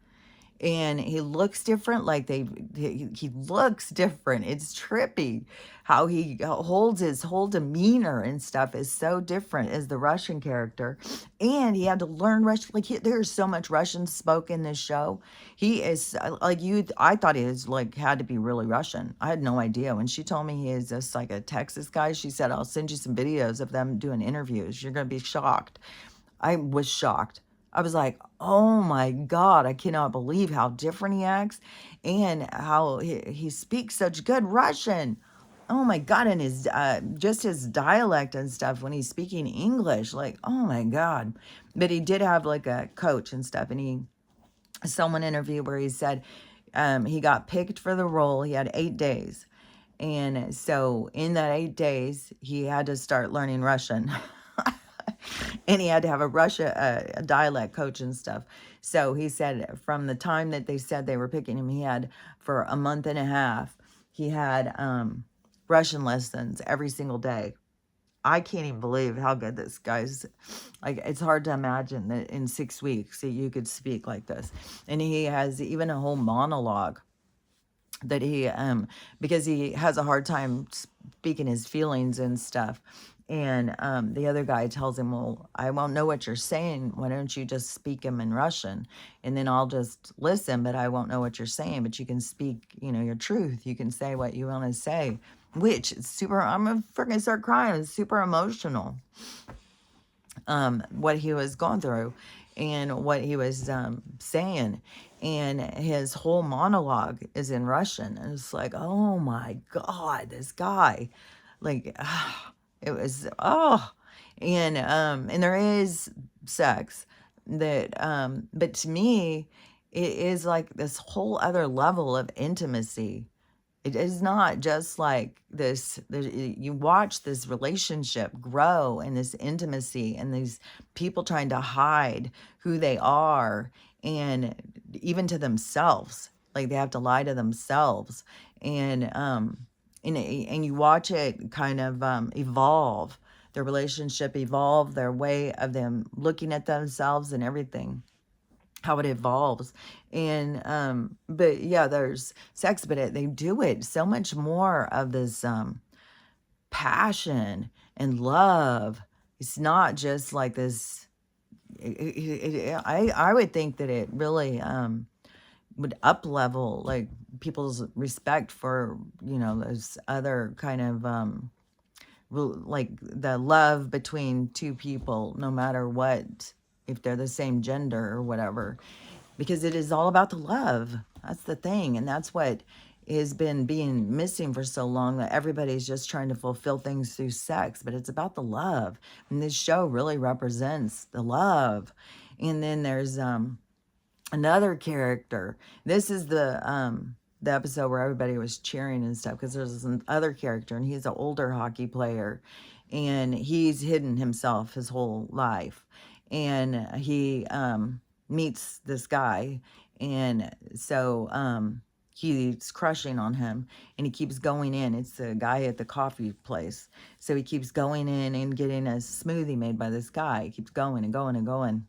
and he looks different. Like he looks different. It's trippy how he holds his whole demeanor and stuff is so different as the Russian character. And he had to learn Russian. Like there's so much Russian spoke in this show. He is like you. I thought he was like had to be really Russian. I had no idea. When she told me he is just like a Texas guy, she said, "I'll send you some videos of them doing interviews. You're gonna be shocked." I was shocked. I was like, oh my God, I cannot believe how different he acts and how he speaks such good Russian. Oh my God, and his just his dialect and stuff when he's speaking English, like, oh my God. But he did have like a coach and stuff, and he someone interviewed where he said he got picked for the role. He had 8 days. And so in that 8 days, he had to start learning Russian. And he had to have a dialect coach and stuff. So he said from the time that they said they were picking him, he had for a month and a half, he had Russian lessons every single day. I can't even believe how good this guy's, like, it's hard to imagine that in 6 weeks that you could speak like this. And he has even a whole monologue that he because he has a hard time speaking his feelings and stuff, and the other guy tells him, well, I won't know what you're saying, why don't you just speak him in Russian, and then I'll just listen, but I won't know what you're saying, but you can speak, your truth, you can say what you want to say, which is super, I'm gonna freaking start crying. It's super emotional, what he was going through and what he was saying. And his whole monologue is in Russian. And it's like, oh my God, this guy. Like, it was, oh. And there is sex that, but to me, it is like this whole other level of intimacy. It is not just like this, you watch this relationship grow and this intimacy and these people trying to hide who they are, and even to themselves, like they have to lie to themselves. And you watch it kind of evolve, their relationship evolve, their way of them looking at themselves and everything, how it evolves. And but yeah, there's sex, but they do it so much more of this passion and love. It's not just like this. I would think that it really would up level like people's respect for those other kind of like the love between two people, no matter what, if they're the same gender or whatever, because it is all about the love. That's the thing. And that's what has been being missing for so long, that everybody's just trying to fulfill things through sex, but it's about the love. And this show really represents the love. And then there's another character. This is the episode where everybody was cheering and stuff, because there's this other character, and he's an older hockey player, and he's hidden himself his whole life, and he meets this guy, and so he's crushing on him, and he keeps going in. It's the guy at the coffee place, so he keeps going in and getting a smoothie made by this guy. He keeps going and going and going,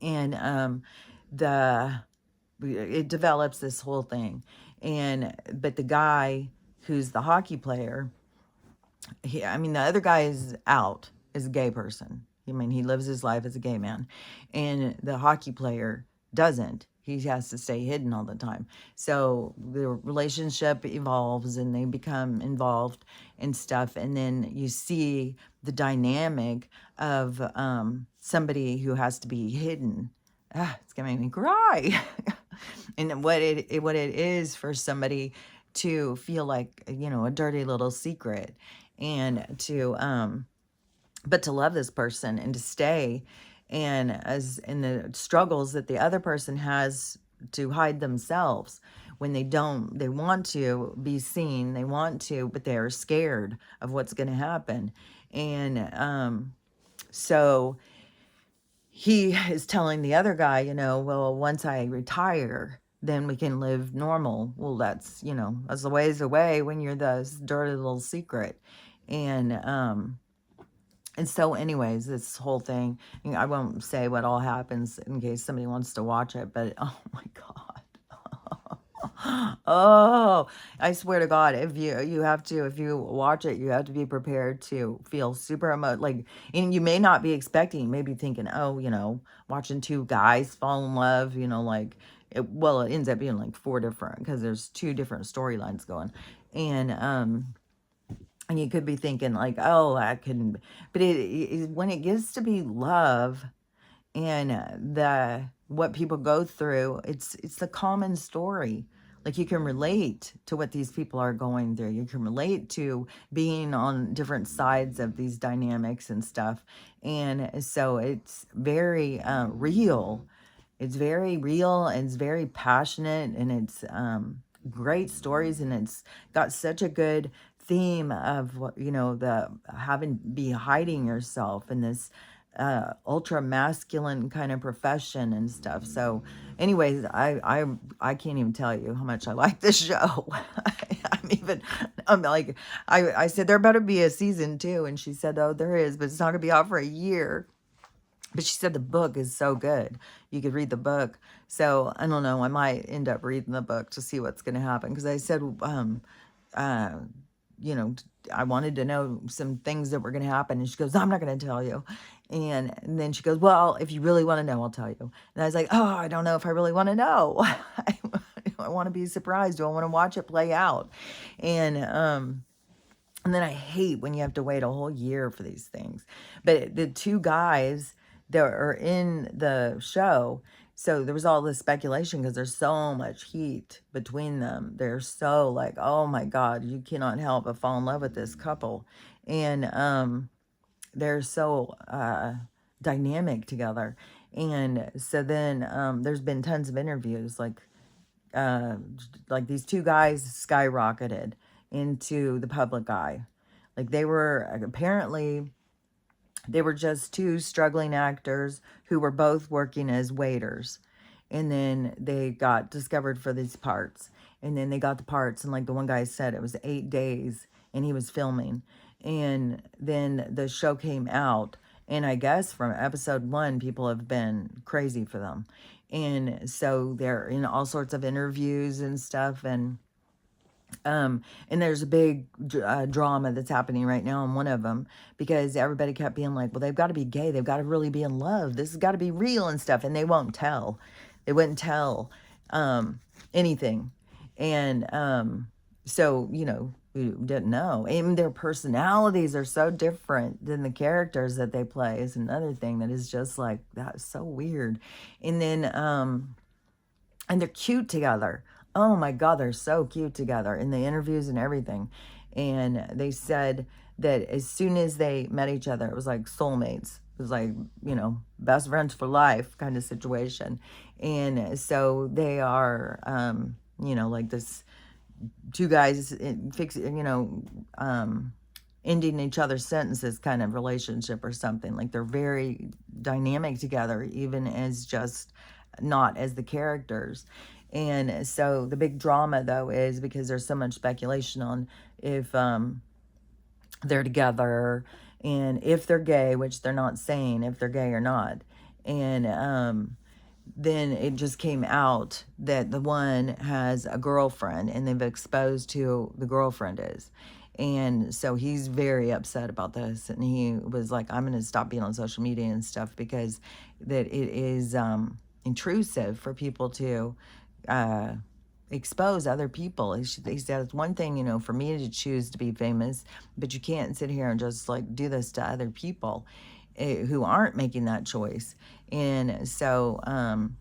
and the it develops this whole thing. But the guy who's the hockey player, the other guy is out, is a gay person. He lives his life as a gay man, and the hockey player doesn't. He has to stay hidden all the time. So the relationship evolves and they become involved and stuff. And then you see the dynamic of somebody who has to be hidden. It's gonna make me cry. And what it is for somebody to feel like, a dirty little secret, and to but to love this person and to stay, and as in the struggles that the other person has to hide themselves when they want to be seen, they want to, but they're scared of what's going to happen. And so he is telling the other guy, well, once I retire, then we can live normal. Well, that's a ways away when you're the dirty little secret. And And so anyways, this whole thing, I won't say what all happens in case somebody wants to watch it, but oh my God. Oh, I swear to God, if you watch it, you have to be prepared to feel super like, and you may not be expecting, you may be thinking, oh, watching two guys fall in love, like, it ends up being like four different, because there's two different storylines going. And you could be thinking like, oh, but when it gets to be love and what people go through, it's the common story. Like, you can relate to what these people are going through. You can relate to being on different sides of these dynamics and stuff. And so it's very real. It's very real, and it's very passionate, and it's great stories, and it's got such a good theme of what, the be hiding yourself in this ultra masculine kind of profession and stuff. So anyways, I can't even tell you how much I like this show. I'm like, I said there better be a season 2, and she said, oh, there is, but it's not gonna be out for a year. But she said the book is so good. You could read the book. So I don't know. I might end up reading the book to see what's going to happen. Because I said, uh, you know, I wanted to know some things that were going to happen. And she goes, I'm not going to tell you. And then she goes, well, if you really want to know, I'll tell you. And I was like, oh, I don't know if I really want to know. I want to be surprised. Do I want to watch it play out? And then I hate when you have to wait a whole year for these things. But the two guys that are in the show, so there was all this speculation because there's so much heat between them. They're so like, oh my God, you cannot help but fall in love with this couple. And they're so dynamic together. And so then there's been tons of interviews, like these two guys skyrocketed into the public eye. Like, they were just two struggling actors who were both working as waiters. And then they got discovered for these parts. And then they got the parts, and like the one guy said, it was 8 days and he was filming. And then the show came out, and I guess from episode 1, people have been crazy for them. And so they're in all sorts of interviews and stuff, and there's a big drama that's happening right now in one of them, because everybody kept being like, well, they've got to be gay. They've got to really be in love. This has got to be real and stuff. And they won't tell. They wouldn't tell anything. And so, we didn't know. Even their personalities are so different than the characters that they play is another thing that is just like, that's so weird. And then, and they're cute together. Oh my God, they're so cute together in the interviews and everything. And they said that as soon as they met each other, it was like soulmates. It was like, best friends for life kind of situation. And so they are, like this two guys ending each other's sentences kind of relationship or something. Like, they're very dynamic together, even as just not as the characters. And so the big drama, though, is because there's so much speculation on if they're together and if they're gay, which they're not saying if they're gay or not. And then it just came out that the one has a girlfriend, and they've exposed who the girlfriend is. And so he's very upset about this, and he was like, I'm going to stop being on social media and stuff, because that it is intrusive for people to expose other people. He said, it's one thing, for me to choose to be famous, but you can't sit here and just like do this to other people who aren't making that choice. And so, and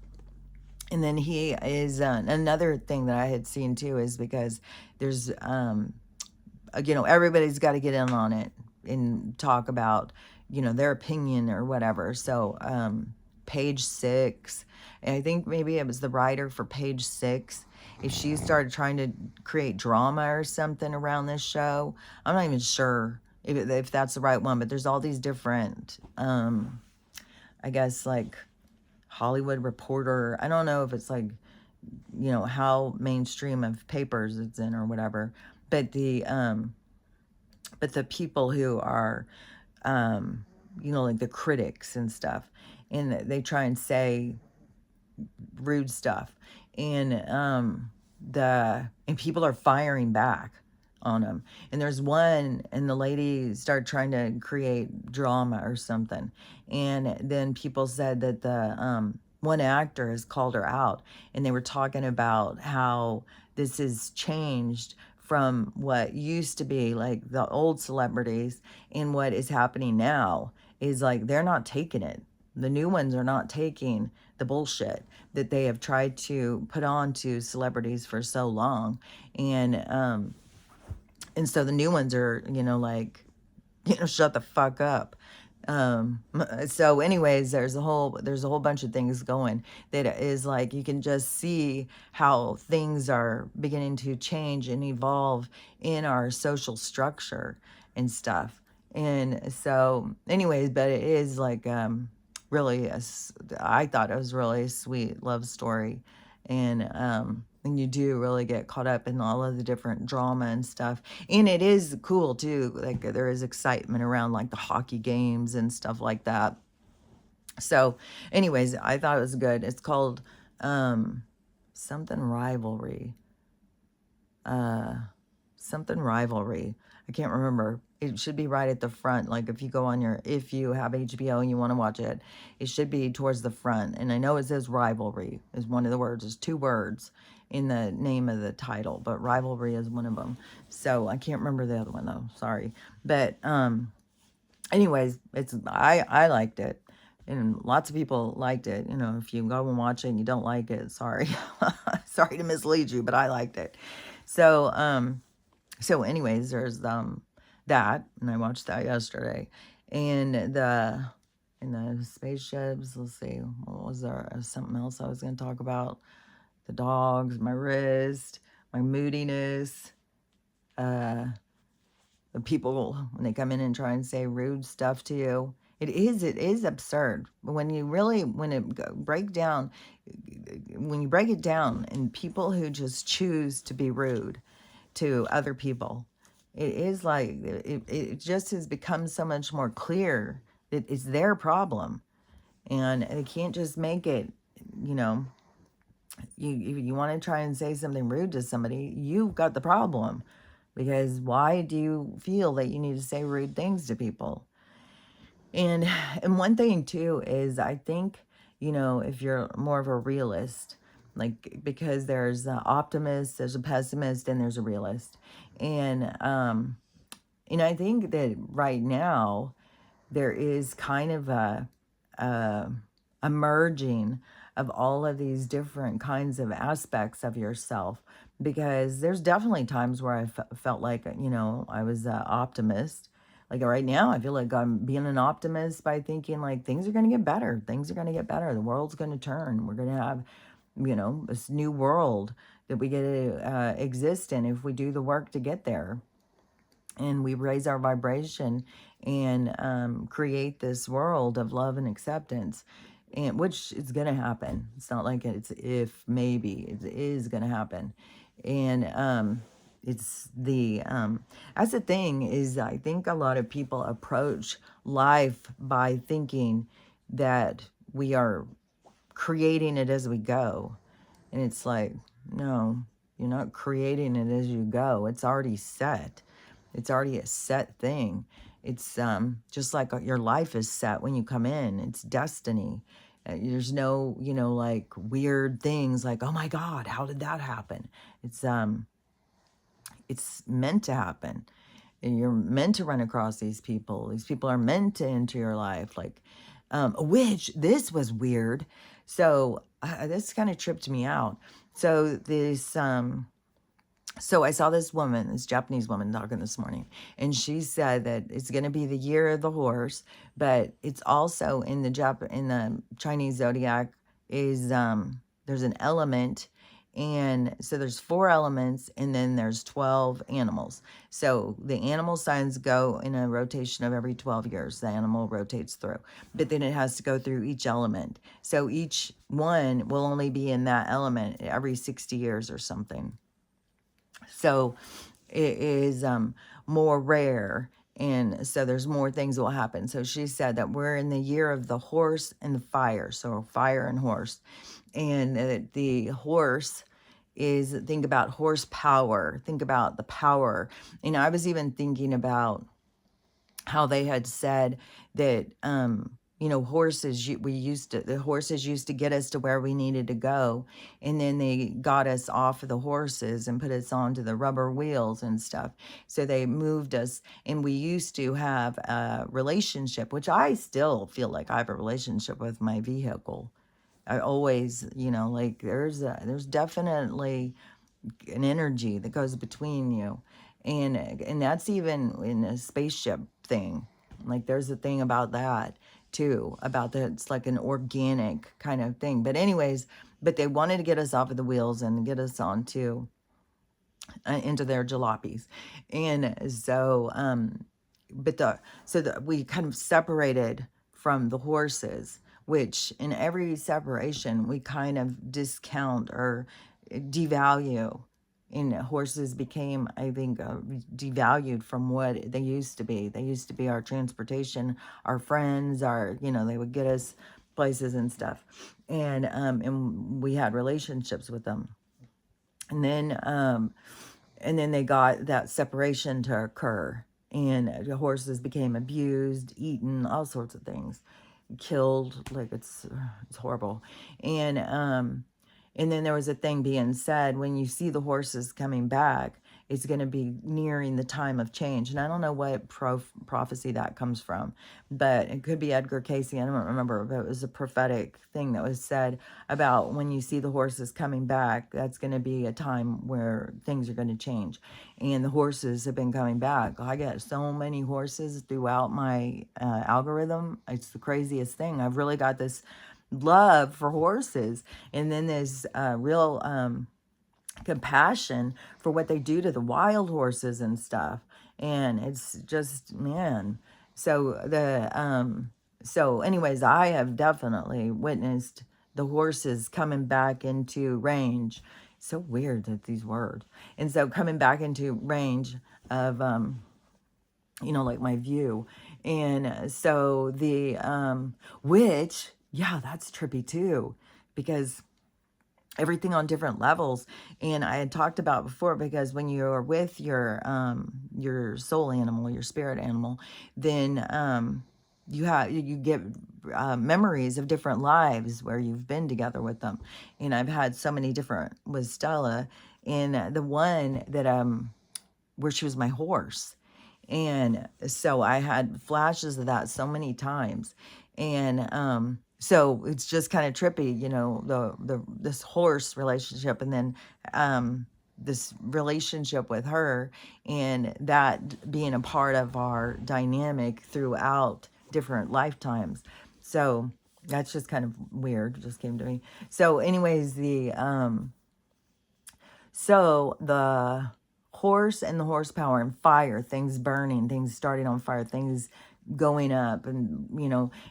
then he is, another thing that I had seen too, is because there's, everybody's got to get in on it and talk about, their opinion or whatever. So, Page Six, and I think maybe it was the writer for Page Six, if she started trying to create drama or something around this show. I'm not even sure if that's the right one, but there's all these different, I guess, like Hollywood Reporter. I don't know if it's like, how mainstream of papers it's in or whatever, but the people who are you know, like the critics and stuff, and they try and say rude stuff, and and people are firing back on them. And there's one, and the lady started trying to create drama or something, and then people said that the one actor has called her out, and they were talking about how this has changed from what used to be like the old celebrities, and what is happening now is like they're not taking it. The new ones are not taking the bullshit that they have tried to put on to celebrities for so long. And so the new ones are, you know, like, you know, shut the fuck up. So anyways, there's a whole bunch of things going that is like you can just see how things are beginning to change and evolve in our social structure and stuff. And so anyways, but it is like really I thought it was really a sweet love story. And you do really get caught up in all of the different drama and stuff. And it is cool too. Like there is excitement around like the hockey games and stuff like that. So, anyways, I thought it was good. It's called um, something rivalry. Uh, something rivalry. I can't remember. It should be right at the front. Like if you have HBO and you want to watch it, it should be towards the front. And I know it says rivalry is one of the words. There's two words in the name of the title, but rivalry is one of them. So I can't remember the other one though. Sorry. But anyways, I liked it. And lots of people liked it. You know, if you go and watch it and you don't like it, sorry. Sorry to mislead you, but I liked it. So, so anyways, there's that, and I watched that yesterday. And the spaceships, let's see, what was there? Something else I was going to talk about. The dogs, my wrist, my moodiness, uh, the people when they come in and try and say rude stuff to you. It is absurd. But when you really, when you break it down, and people who just choose to be rude to other people, it is like it just has become so much more clear that it's their problem, and they can't just make it, you know, you want to try and say something rude to somebody, you've got the problem. Because why do you feel that you need to say rude things to people? And and one thing too is I think, you know, if you're more of a realist, like because there's an optimist, there's a pessimist, and there's a realist. And I think that right now there is kind of a, a merging of all of these different kinds of aspects of yourself, because there's definitely times where I felt like, you know, I was an optimist. Like right now I feel like I'm being an optimist by thinking like things are going to get better, things are going to get better, the world's going to turn, we're going to have, you know, this new world that we get to exist in if we do the work to get there, and we raise our vibration and create this world of love and acceptance, and which is going to happen. It's not like it's if, maybe it is going to happen. And it's the that's the thing is, I think a lot of people approach life by thinking that we are creating it as we go, and it's like, no, you're not creating it as you go. It's already set. It's already a set thing. It's just like your life is set when you come in. It's destiny. There's no, you know, like weird things like, oh my God, how did that happen? It's meant to happen. And you're meant to run across these people. These people are meant to enter your life. Like, which this was weird. So this kind of tripped me out. So I saw this woman, this Japanese woman talking this morning, and she said that it's going to be the year of the horse, but it's also in the Chinese zodiac is there's an element, and so there's 4 elements, and then there's 12 animals. So the animal signs go in a rotation of every 12 years. The animal rotates through, but then it has to go through each element. So each one will only be in that element every 60 years or something. So it is more rare, And so there's more things that will happen. So she said that we're in the year of the horse and the fire. So fire and horse. And the horse is, think about horsepower. Think about the power. And I was even thinking about how they had said that, horses, the horses used to get us to where we needed to go. And then they got us off of the horses and put us onto the rubber wheels and stuff. So they moved us, and we used to have a relationship, which I still feel like I have a relationship with my vehicle. I always, like there's definitely an energy that goes between you. And that's even in a spaceship thing. Like there's a thing about that too, about that it's like an organic kind of thing. But anyways, but they wanted to get us off of the wheels and get us onto into their jalopies. And so we kind of separated from the horses, which in every separation we kind of discount or devalue. And horses became, I think, devalued from what they used to be. They used to be our transportation, our friends, they would get us places and stuff. And we had relationships with them. And then they got that separation to occur. And the horses became abused, eaten, all sorts of things, killed. Like it's horrible. And then there was a thing being said, when you see the horses coming back, it's going to be nearing the time of change. And I don't know what prophecy that comes from, but it could be Edgar Cayce. I don't remember, but it was a prophetic thing that was said about when you see the horses coming back, that's going to be a time where things are going to change. And the horses have been coming back. I get so many horses throughout my algorithm. It's the craziest thing. I've really got this love for horses, and then there's real compassion for what they do to the wild horses and stuff. And it's just, man. So anyways, I have definitely witnessed the horses coming back into range. So weird that these words. And so coming back into range of like my view. And so which, yeah, that's trippy too, because everything on different levels. And I had talked about before, because when you're with your soul animal, your spirit animal, then you get memories of different lives where you've been together with them. And I've had so many different with Stella, and the one that where she was my horse. And so I had flashes of that so many times. And so it's just kind of trippy, this horse relationship, and then this relationship with her, and that being a part of our dynamic throughout different lifetimes. So that's just kind of weird. It just came to me. So anyways, the horse and the horsepower and fire, things burning, things starting on fire, things going up. And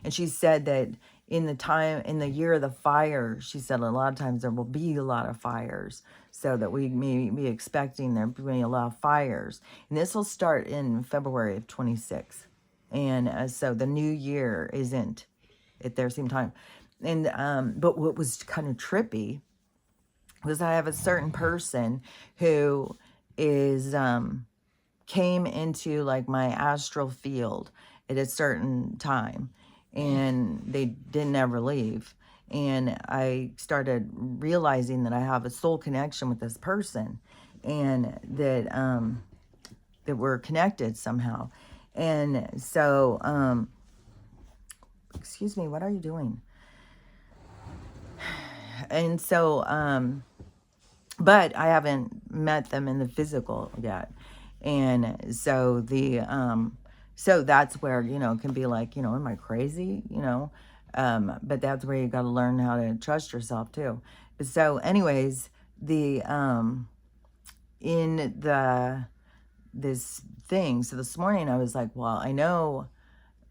and she said that in the year of the fire, she said a lot of times there will be a lot of fires, so that we may be expecting there to be a lot of fires. And this will start in February of 26. And so the new year isn't at their same time. And but what was kind of trippy was I have a certain person who is came into like my astral field at a certain time, and they didn't ever leave. And I started realizing that I have a soul connection with this person, and that we're connected somehow. And so excuse me, what are you doing? And so but I haven't met them in the physical yet. And so so that's where, it can be like, am I crazy? But that's where you got to learn how to trust yourself too. So anyways, this thing, so this morning I was like, well, I know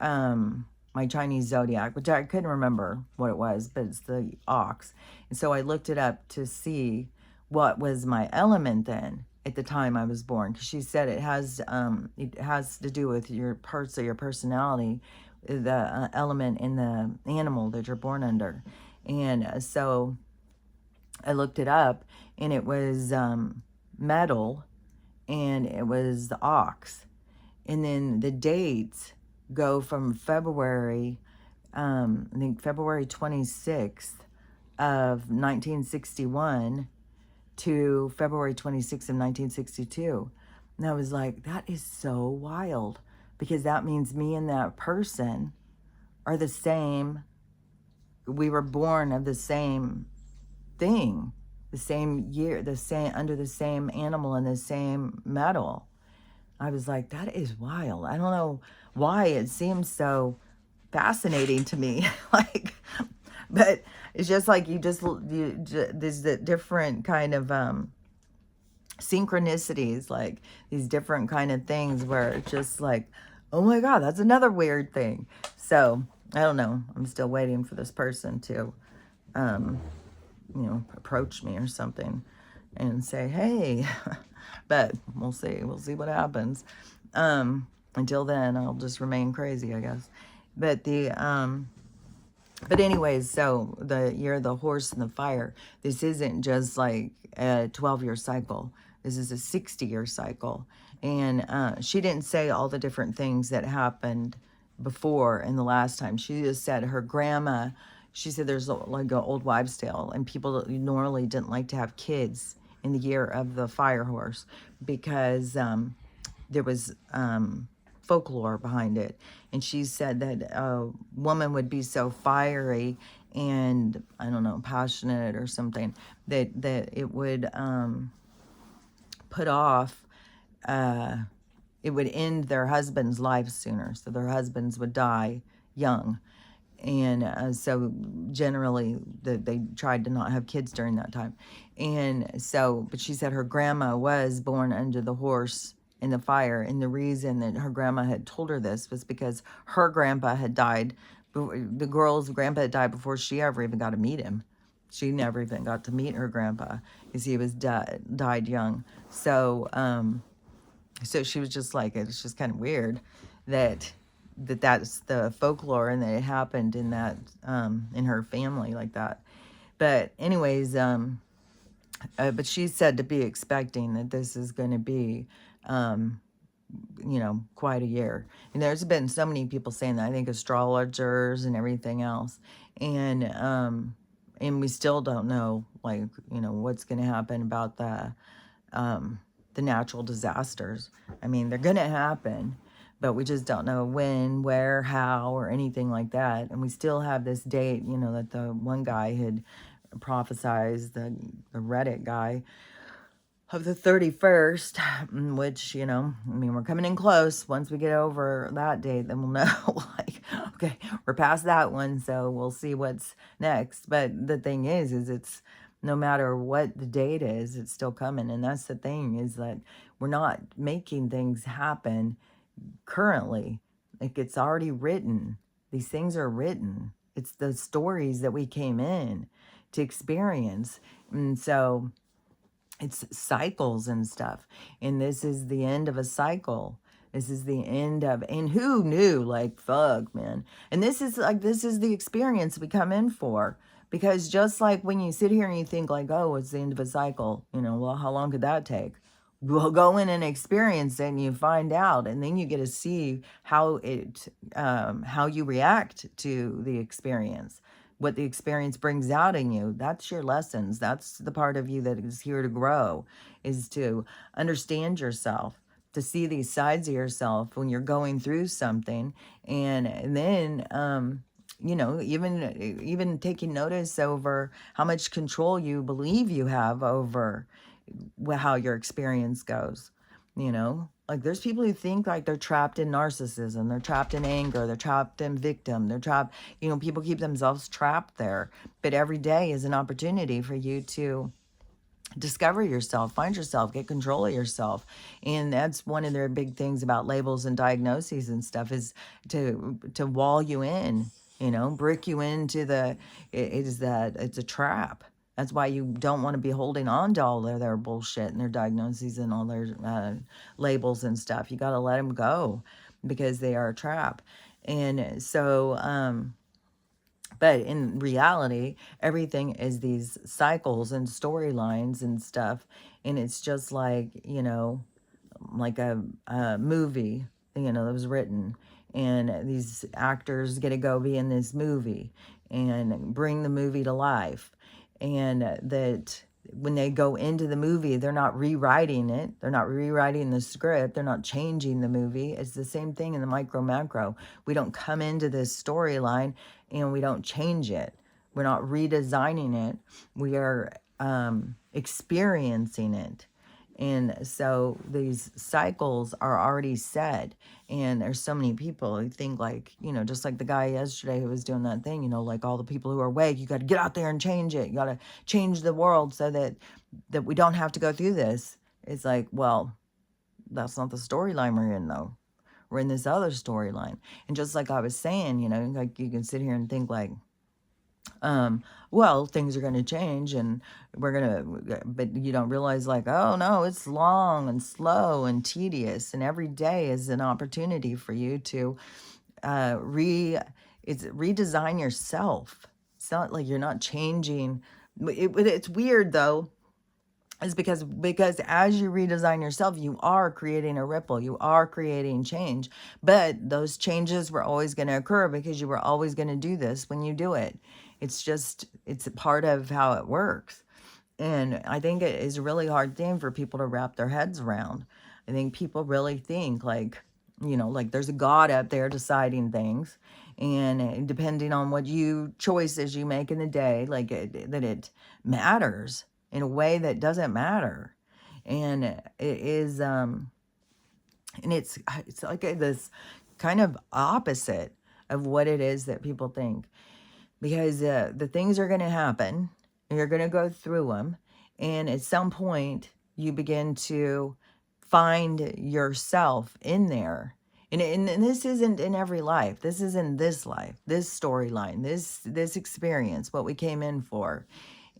my Chinese zodiac, which I couldn't remember what it was, but it's the ox. And so I looked it up to see what was my element then. at the time I was born, because she said it has to do with your parts of your personality, the element in the animal that you're born under. And so I looked it up, and it was metal, and it was the ox. And then the dates go from February, I think February 26th of 1961 to February 26th of 1962. And I was like, that is so wild, because that means me and that person are the same. We were born of the same thing, the same year, the same, under the same animal and the same metal. I was like, that is wild. I don't know why it seems so fascinating to me. Like, but it's just like there's the different kind of synchronicities, like these different kind of things where it's just like, oh my God, that's another weird thing. So I don't know. I'm still waiting for this person to, approach me or something and say, hey, but we'll see. We'll see what happens. Until then, I'll just remain crazy, I guess. But but anyways, so the year of the horse and the fire, this isn't just like a 12-year cycle. This is a 60-year cycle. And she didn't say all the different things that happened before and the last time. She just said her grandma, she said there's like an old wives' tale, and people normally didn't like to have kids in the year of the fire horse because there was folklore behind it. And she said that a woman would be so fiery and, I don't know, passionate or something, that it would put off, it would end their husband's life sooner. So their husbands would die young. And so generally they tried to not have kids during that time. And so, but she said her grandma was born under the horse in the fire. And the reason that her grandma had told her this was because her grandpa had died. The girl's grandpa had died before she ever even got to meet him. She never even got to meet her grandpa because he was died young. So, so she was just like, it's just kind of weird that's the folklore, and that it happened in that in her family like that. But anyways, but she said to be expecting that this is going to be quite a year. And there's been so many people saying that, I think astrologers and everything else. And we still don't know, like, what's going to happen about the natural disasters. I mean, they're going to happen, but we just don't know when, where, how, or anything like that. And we still have this date, that the one guy had prophesized, the Reddit guy, of the 31st, which, we're coming in close. Once we get over that date, then we'll know, like, okay, we're past that one, so we'll see what's next. But the thing is it's, no matter what the date is, it's still coming. And that's the thing, is that we're not making things happen currently. Like, it's already written. These things are written. It's the stories that we came in to experience. And so it's cycles and stuff. And this is the end of a cycle. This is the end of, and who knew, like, fuck, man. And this is the experience we come in for. Because just like when you sit here and you think like, oh, it's the end of a cycle, well, how long could that take? We'll go in and experience it, and you find out, and then you get to see how you react to the experience, what the experience brings out in you. That's your lessons. That's the part of you that is here to grow, is to understand yourself, to see these sides of yourself when you're going through something, and then even taking notice over how much control you believe you have over how your experience goes. Like, there's people who think like they're trapped in narcissism, they're trapped in anger, they're trapped in victim, they're trapped, people keep themselves trapped there. But every day is an opportunity for you to discover yourself, find yourself, get control of yourself. And that's one of their big things about labels and diagnoses and stuff, is to wall you in, brick you into it's a trap. That's why you don't want to be holding on to all their bullshit and their diagnoses and all their labels and stuff. You got to let them go because they are a trap. And so, but in reality, everything is these cycles and storylines and stuff. And it's just like, like a movie, that was written. And these actors get to go be in this movie and bring the movie to life. And that when they go into the movie, they're not rewriting it. They're not rewriting the script. They're not changing the movie. It's the same thing in the micro macro. We don't come into this storyline and we don't change it. We're not redesigning it. We are experiencing it. And so these cycles are already set. And there's so many people who think like, just like the guy yesterday who was doing that thing, like all the people who are awake, you got to get out there and change it. You got to change the world so that we don't have to go through this. It's like, well, that's not the storyline we're in though. We're in this other storyline. And just like I was saying, like you can sit here and think like, well, things are going to change and but you don't realize like, oh no, it's long and slow and tedious. And every day is an opportunity for you to redesign yourself. It's not like you're not changing. It's weird though, is because as you redesign yourself, you are creating a ripple, you are creating change. But those changes were always going to occur because you were always going to do this when you do it. It's a part of how it works. And I think it is a really hard thing for people to wrap their heads around. I think people really think like, like there's a God up there deciding things. And depending on what choices you make in the day, like that it matters in a way that doesn't matter. And it is, and it's like this kind of opposite of what it is that people think. Because the things are going to happen, and you're going to go through them. And at some point, you begin to find yourself in there. And this isn't in every life. This is in this life, this storyline, this experience, what we came in for.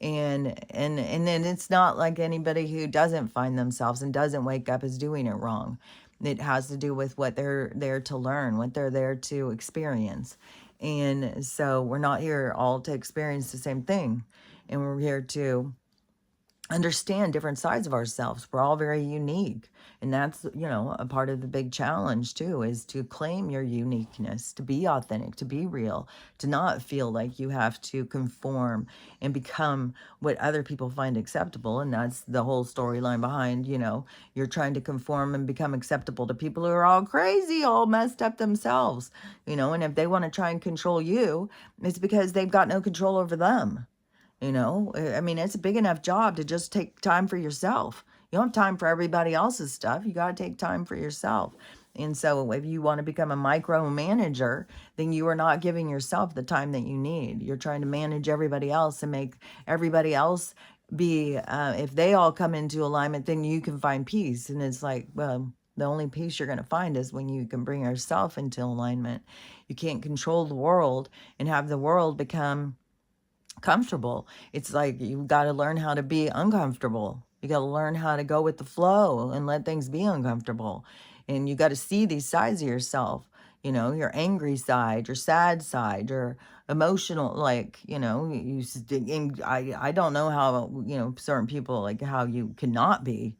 And then it's not like anybody who doesn't find themselves and doesn't wake up is doing it wrong. It has to do with what they're there to learn, what they're there to experience. And so we're not here all to experience the same thing. And we're here to understand different sides of ourselves. We're all very unique. And that's, a part of the big challenge too, is to claim your uniqueness, to be authentic, to be real, to not feel like you have to conform and become what other people find acceptable. And that's the whole storyline behind, you're trying to conform and become acceptable to people who are all crazy, all messed up themselves, and if they want to try and control you, it's because they've got no control over them. I mean, it's a big enough job to just take time for yourself. You don't have time for everybody else's stuff. You got to take time for yourself. And so if you want to become a micromanager, then you are not giving yourself the time that you need. You're trying to manage everybody else and make everybody else be, if they all come into alignment, then you can find peace. And it's like, well, the only peace you're going to find is when you can bring yourself into alignment. You can't control the world and have the world become comfortable. It's like you got to learn how to be uncomfortable. You got to learn how to go with the flow and let things be uncomfortable. And you got to see these sides of yourself, your angry side, your sad side, your emotional, like, and I don't know how, certain people, like how you cannot be.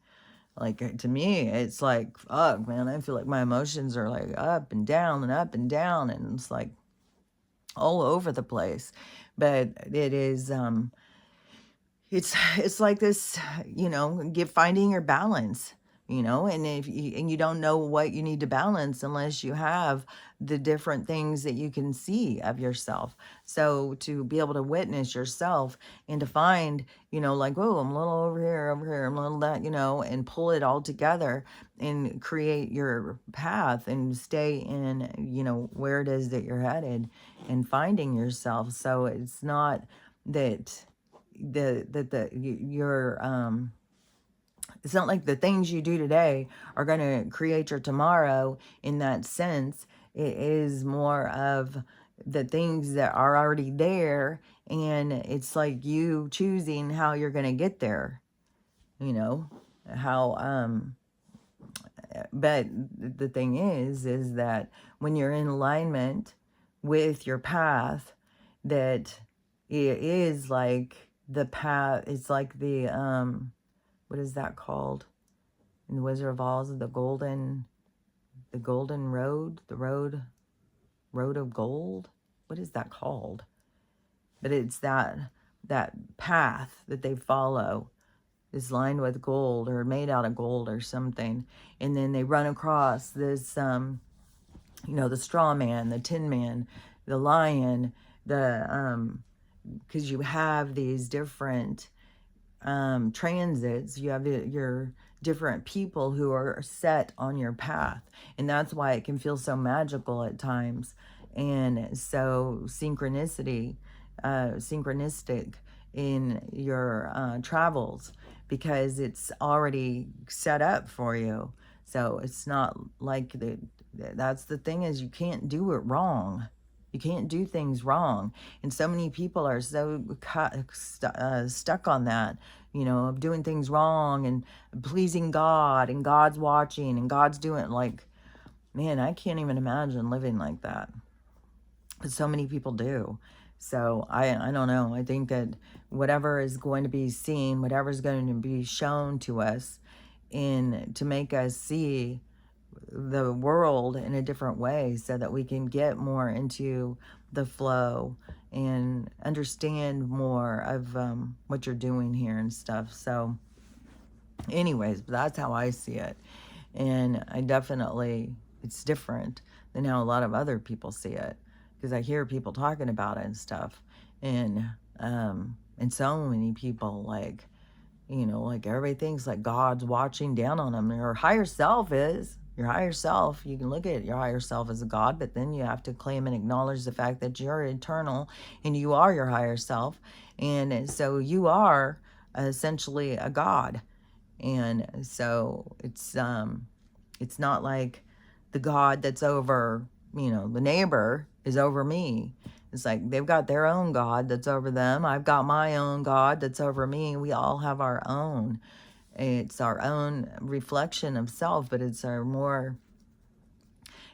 Like, to me, it's like, fuck, man, I feel like my emotions are like up and down and up and down. And it's like all over the place. But it is, it's like this, finding your balance, and if you don't know what you need to balance unless you have the different things that you can see of yourself. So to be able to witness yourself and to find, like, oh, I'm a little over here, I'm a little that, and pull it all together and create your path and stay in, where it is that you're headed and finding yourself. So it's not that it's not like the things you do today are going to create your tomorrow in that sense. It is more of the things that are already there, and it's like you choosing how you're going to get there, you know, how, but the thing is that when you're in alignment with your path, that it is like the path, it's like the, what is that called? In the Wizard of Oz, the golden road, the road of gold. What is that called? But it's that path that they follow is lined with gold or made out of gold or something. And then they run across this, the straw man, the tin man, the lion, because you have these different transits. You have your different people who are set on your path, and that's why it can feel so magical at times, and so synchronistic in your travels, because it's already set up for you. So it's not like that's the thing, is you can't do it wrong. You can't do things wrong. And so many people are so stuck on that, of doing things wrong and pleasing God, and God's watching and God's doing, like, man, I can't even imagine living like that. But so many people do. So I don't know. I think that whatever is going to be seen, whatever is going to be shown to us to make us see the world in a different way, so that we can get more into the flow and understand more of what you're doing here and stuff. So anyways, that's how I see it. And it's different than how a lot of other people see it, because I hear people talking about it and stuff. And so many people, like, like everybody thinks like God's watching down on them. Your higher self is. Your higher self, you can look at your higher self as a God, but then you have to claim and acknowledge the fact that you're eternal and you are your higher self. And so you are essentially a God. And so it's not like the God that's over, the neighbor is over me. It's like they've got their own God that's over them. I've got my own God that's over me. We all have our own. It's our own reflection of self, but it's our more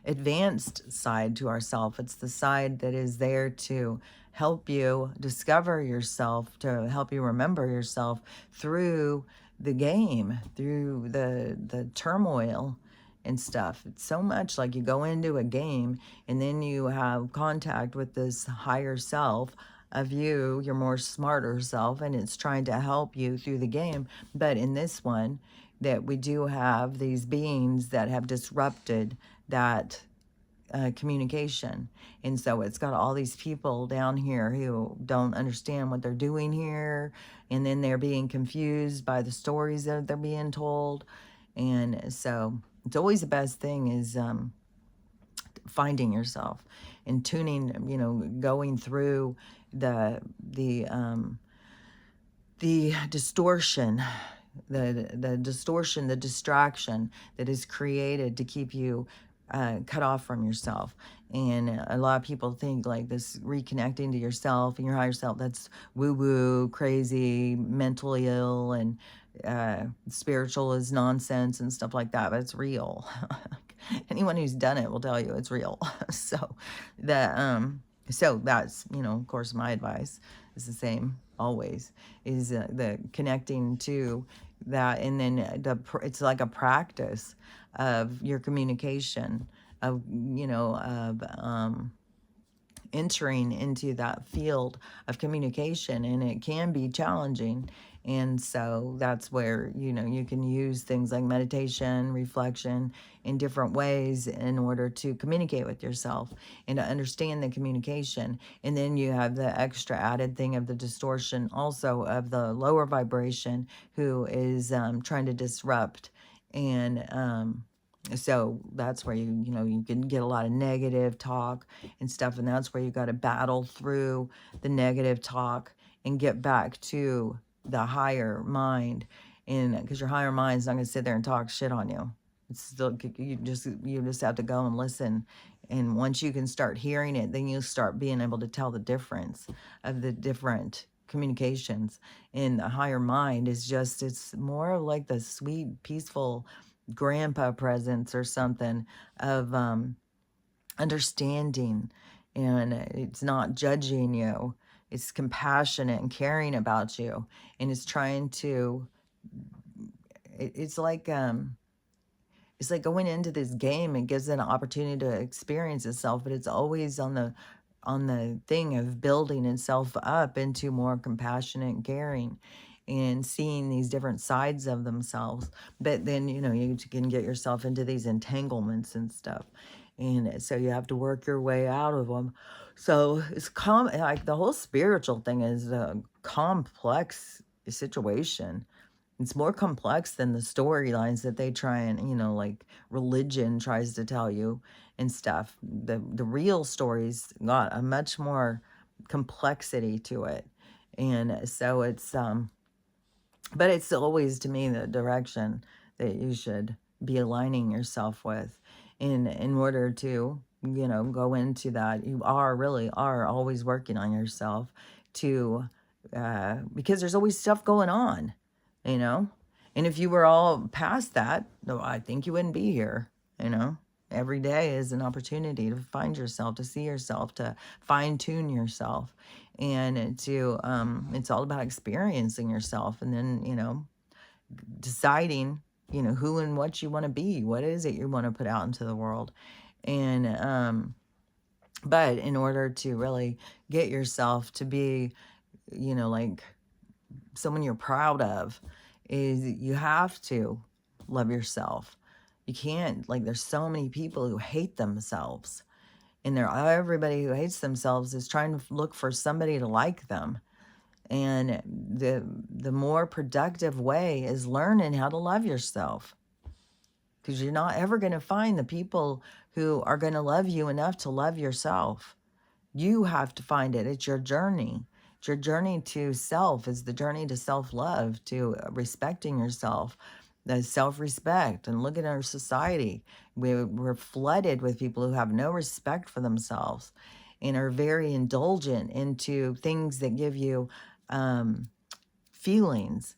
advanced side to ourself. It's the side that is there to help you discover yourself, to help you remember yourself through the game, through the turmoil and stuff. It's so much like you go into a game and then you have contact with this higher self of you, your more smarter self, and it's trying to help you through the game. But in this one, that we do have these beings that have disrupted that communication. And so it's got all these people down here who don't understand what they're doing here, and then they're being confused by the stories that they're being told. And so it's always the best thing is finding yourself and tuning, going through the distortion, the distortion, the distraction that is created to keep you cut off from yourself. And a lot of people think like this reconnecting to yourself and your higher self, that's woo-woo, crazy, mentally ill, and spiritual is nonsense and stuff like that, but it's real. Anyone who's done it will tell you it's real. So that's, of course, my advice is the same always, is the connecting to that. And then it's like a practice of your communication, of entering into that field of communication, and it can be challenging. And so that's where, you can use things like meditation, reflection in different ways in order to communicate with yourself and to understand the communication. And then you have the extra added thing of the distortion also of the lower vibration, who is trying to disrupt. And so that's where you can get a lot of negative talk and stuff, and that's where you got to battle through the negative talk and get back to the higher mind. And because your higher mind's not going to sit there and talk shit on you. It's still, you just have to go and listen. And once you can start hearing it, then you start being able to tell the difference of the different communications. In the higher mind is just, it's more like the sweet, peaceful grandpa presence or something of understanding, and it's not judging you. It's compassionate and caring about you, and it's trying to, it's like it's like going into this game. It gives it an opportunity to experience itself, but it's always on the thing of building itself up into more compassionate and caring and seeing these different sides of themselves. But then, you can get yourself into these entanglements and stuff. And so you have to work your way out of them. So it's like the whole spiritual thing is a complex situation. It's more complex than the storylines that they try and, like religion tries to tell you and stuff. The real stories got a much more complexity to it. And so it's but it's always, to me, the direction that you should be aligning yourself with in order to, go into that. You really are always working on yourself to because there's always stuff going on, you know? And if you were all past that, though, I think you wouldn't be here, you know? Every day is an opportunity to find yourself, to see yourself, to fine tune yourself. And to, it's all about experiencing yourself and then, deciding, who and what you want to be. What is it you want to put out into the world? And, but in order to really get yourself to be, like someone you're proud of, is you have to love yourself. You can't, like, there's so many people who hate themselves, and everybody who hates themselves is trying to look for somebody to like them. And the more productive way is learning how to love yourself, because you're not ever going to find the people who are going to love you enough to love yourself. You have to find it. It's your journey. It's your journey to self. Is the journey to self-love, to respecting yourself, the self-respect. And look at our society. We're flooded with people who have no respect for themselves and are very indulgent into things that give you feelings.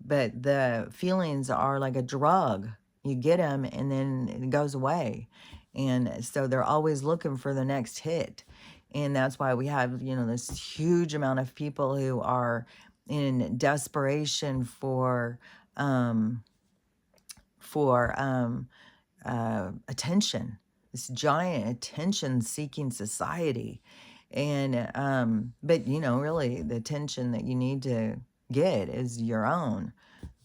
But the feelings are like a drug. You get them and then it goes away. And so they're always looking for the next hit. And that's why we have, this huge amount of people who are in desperation for attention, this giant attention-seeking society. And but really, the attention that you need to get is your own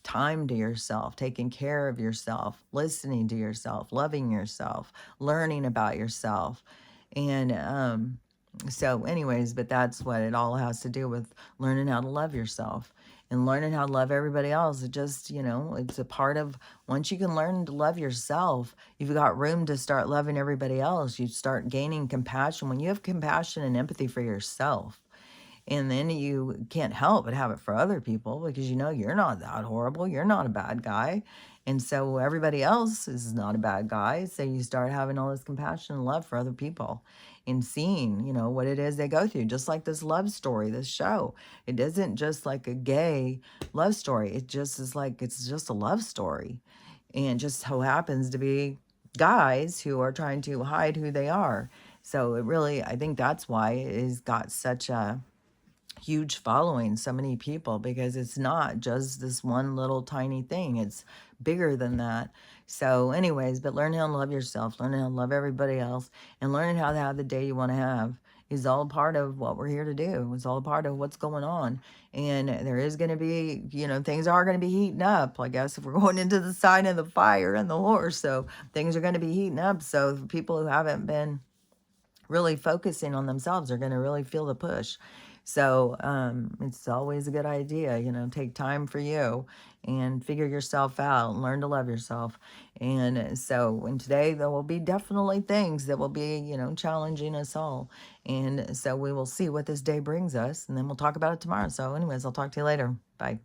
time to yourself, taking care of yourself, listening to yourself, loving yourself, learning about yourself. And so anyways, but that's what it all has to do with learning how to love yourself and learning how to love everybody else. It just, it's a part of, once you can learn to love yourself, you've got room to start loving everybody else. You start gaining compassion. When you have compassion and empathy for yourself, and then you can't help but have it for other people, because you're not that horrible. You're not a bad guy. And so everybody else is not a bad guy. So you start having all this compassion and love for other people and seeing, what it is they go through. Just like this love story, this show. It isn't just like a gay love story. It just is like, it's just a love story. And just so happens to be guys who are trying to hide who they are. So it really, I think that's why it has got such a huge following, so many people, because it's not just this one little tiny thing. It's bigger than that. So anyways, but learning how to love yourself, learning how to love everybody else, and learning how to have the day you want to have is all part of what we're here to do. It's all part of what's going on. And there is going to be, things are going to be heating up. I guess if we're going into the sign of the fire and the horse, so things are going to be heating up. So people who haven't been really focusing on themselves are going to really feel the push. So it's always a good idea, take time for you and figure yourself out and learn to love yourself. And today there will be definitely things that will be, challenging us all. And so we will see what this day brings us, and then we'll talk about it tomorrow. So anyways, I'll talk to you later. Bye.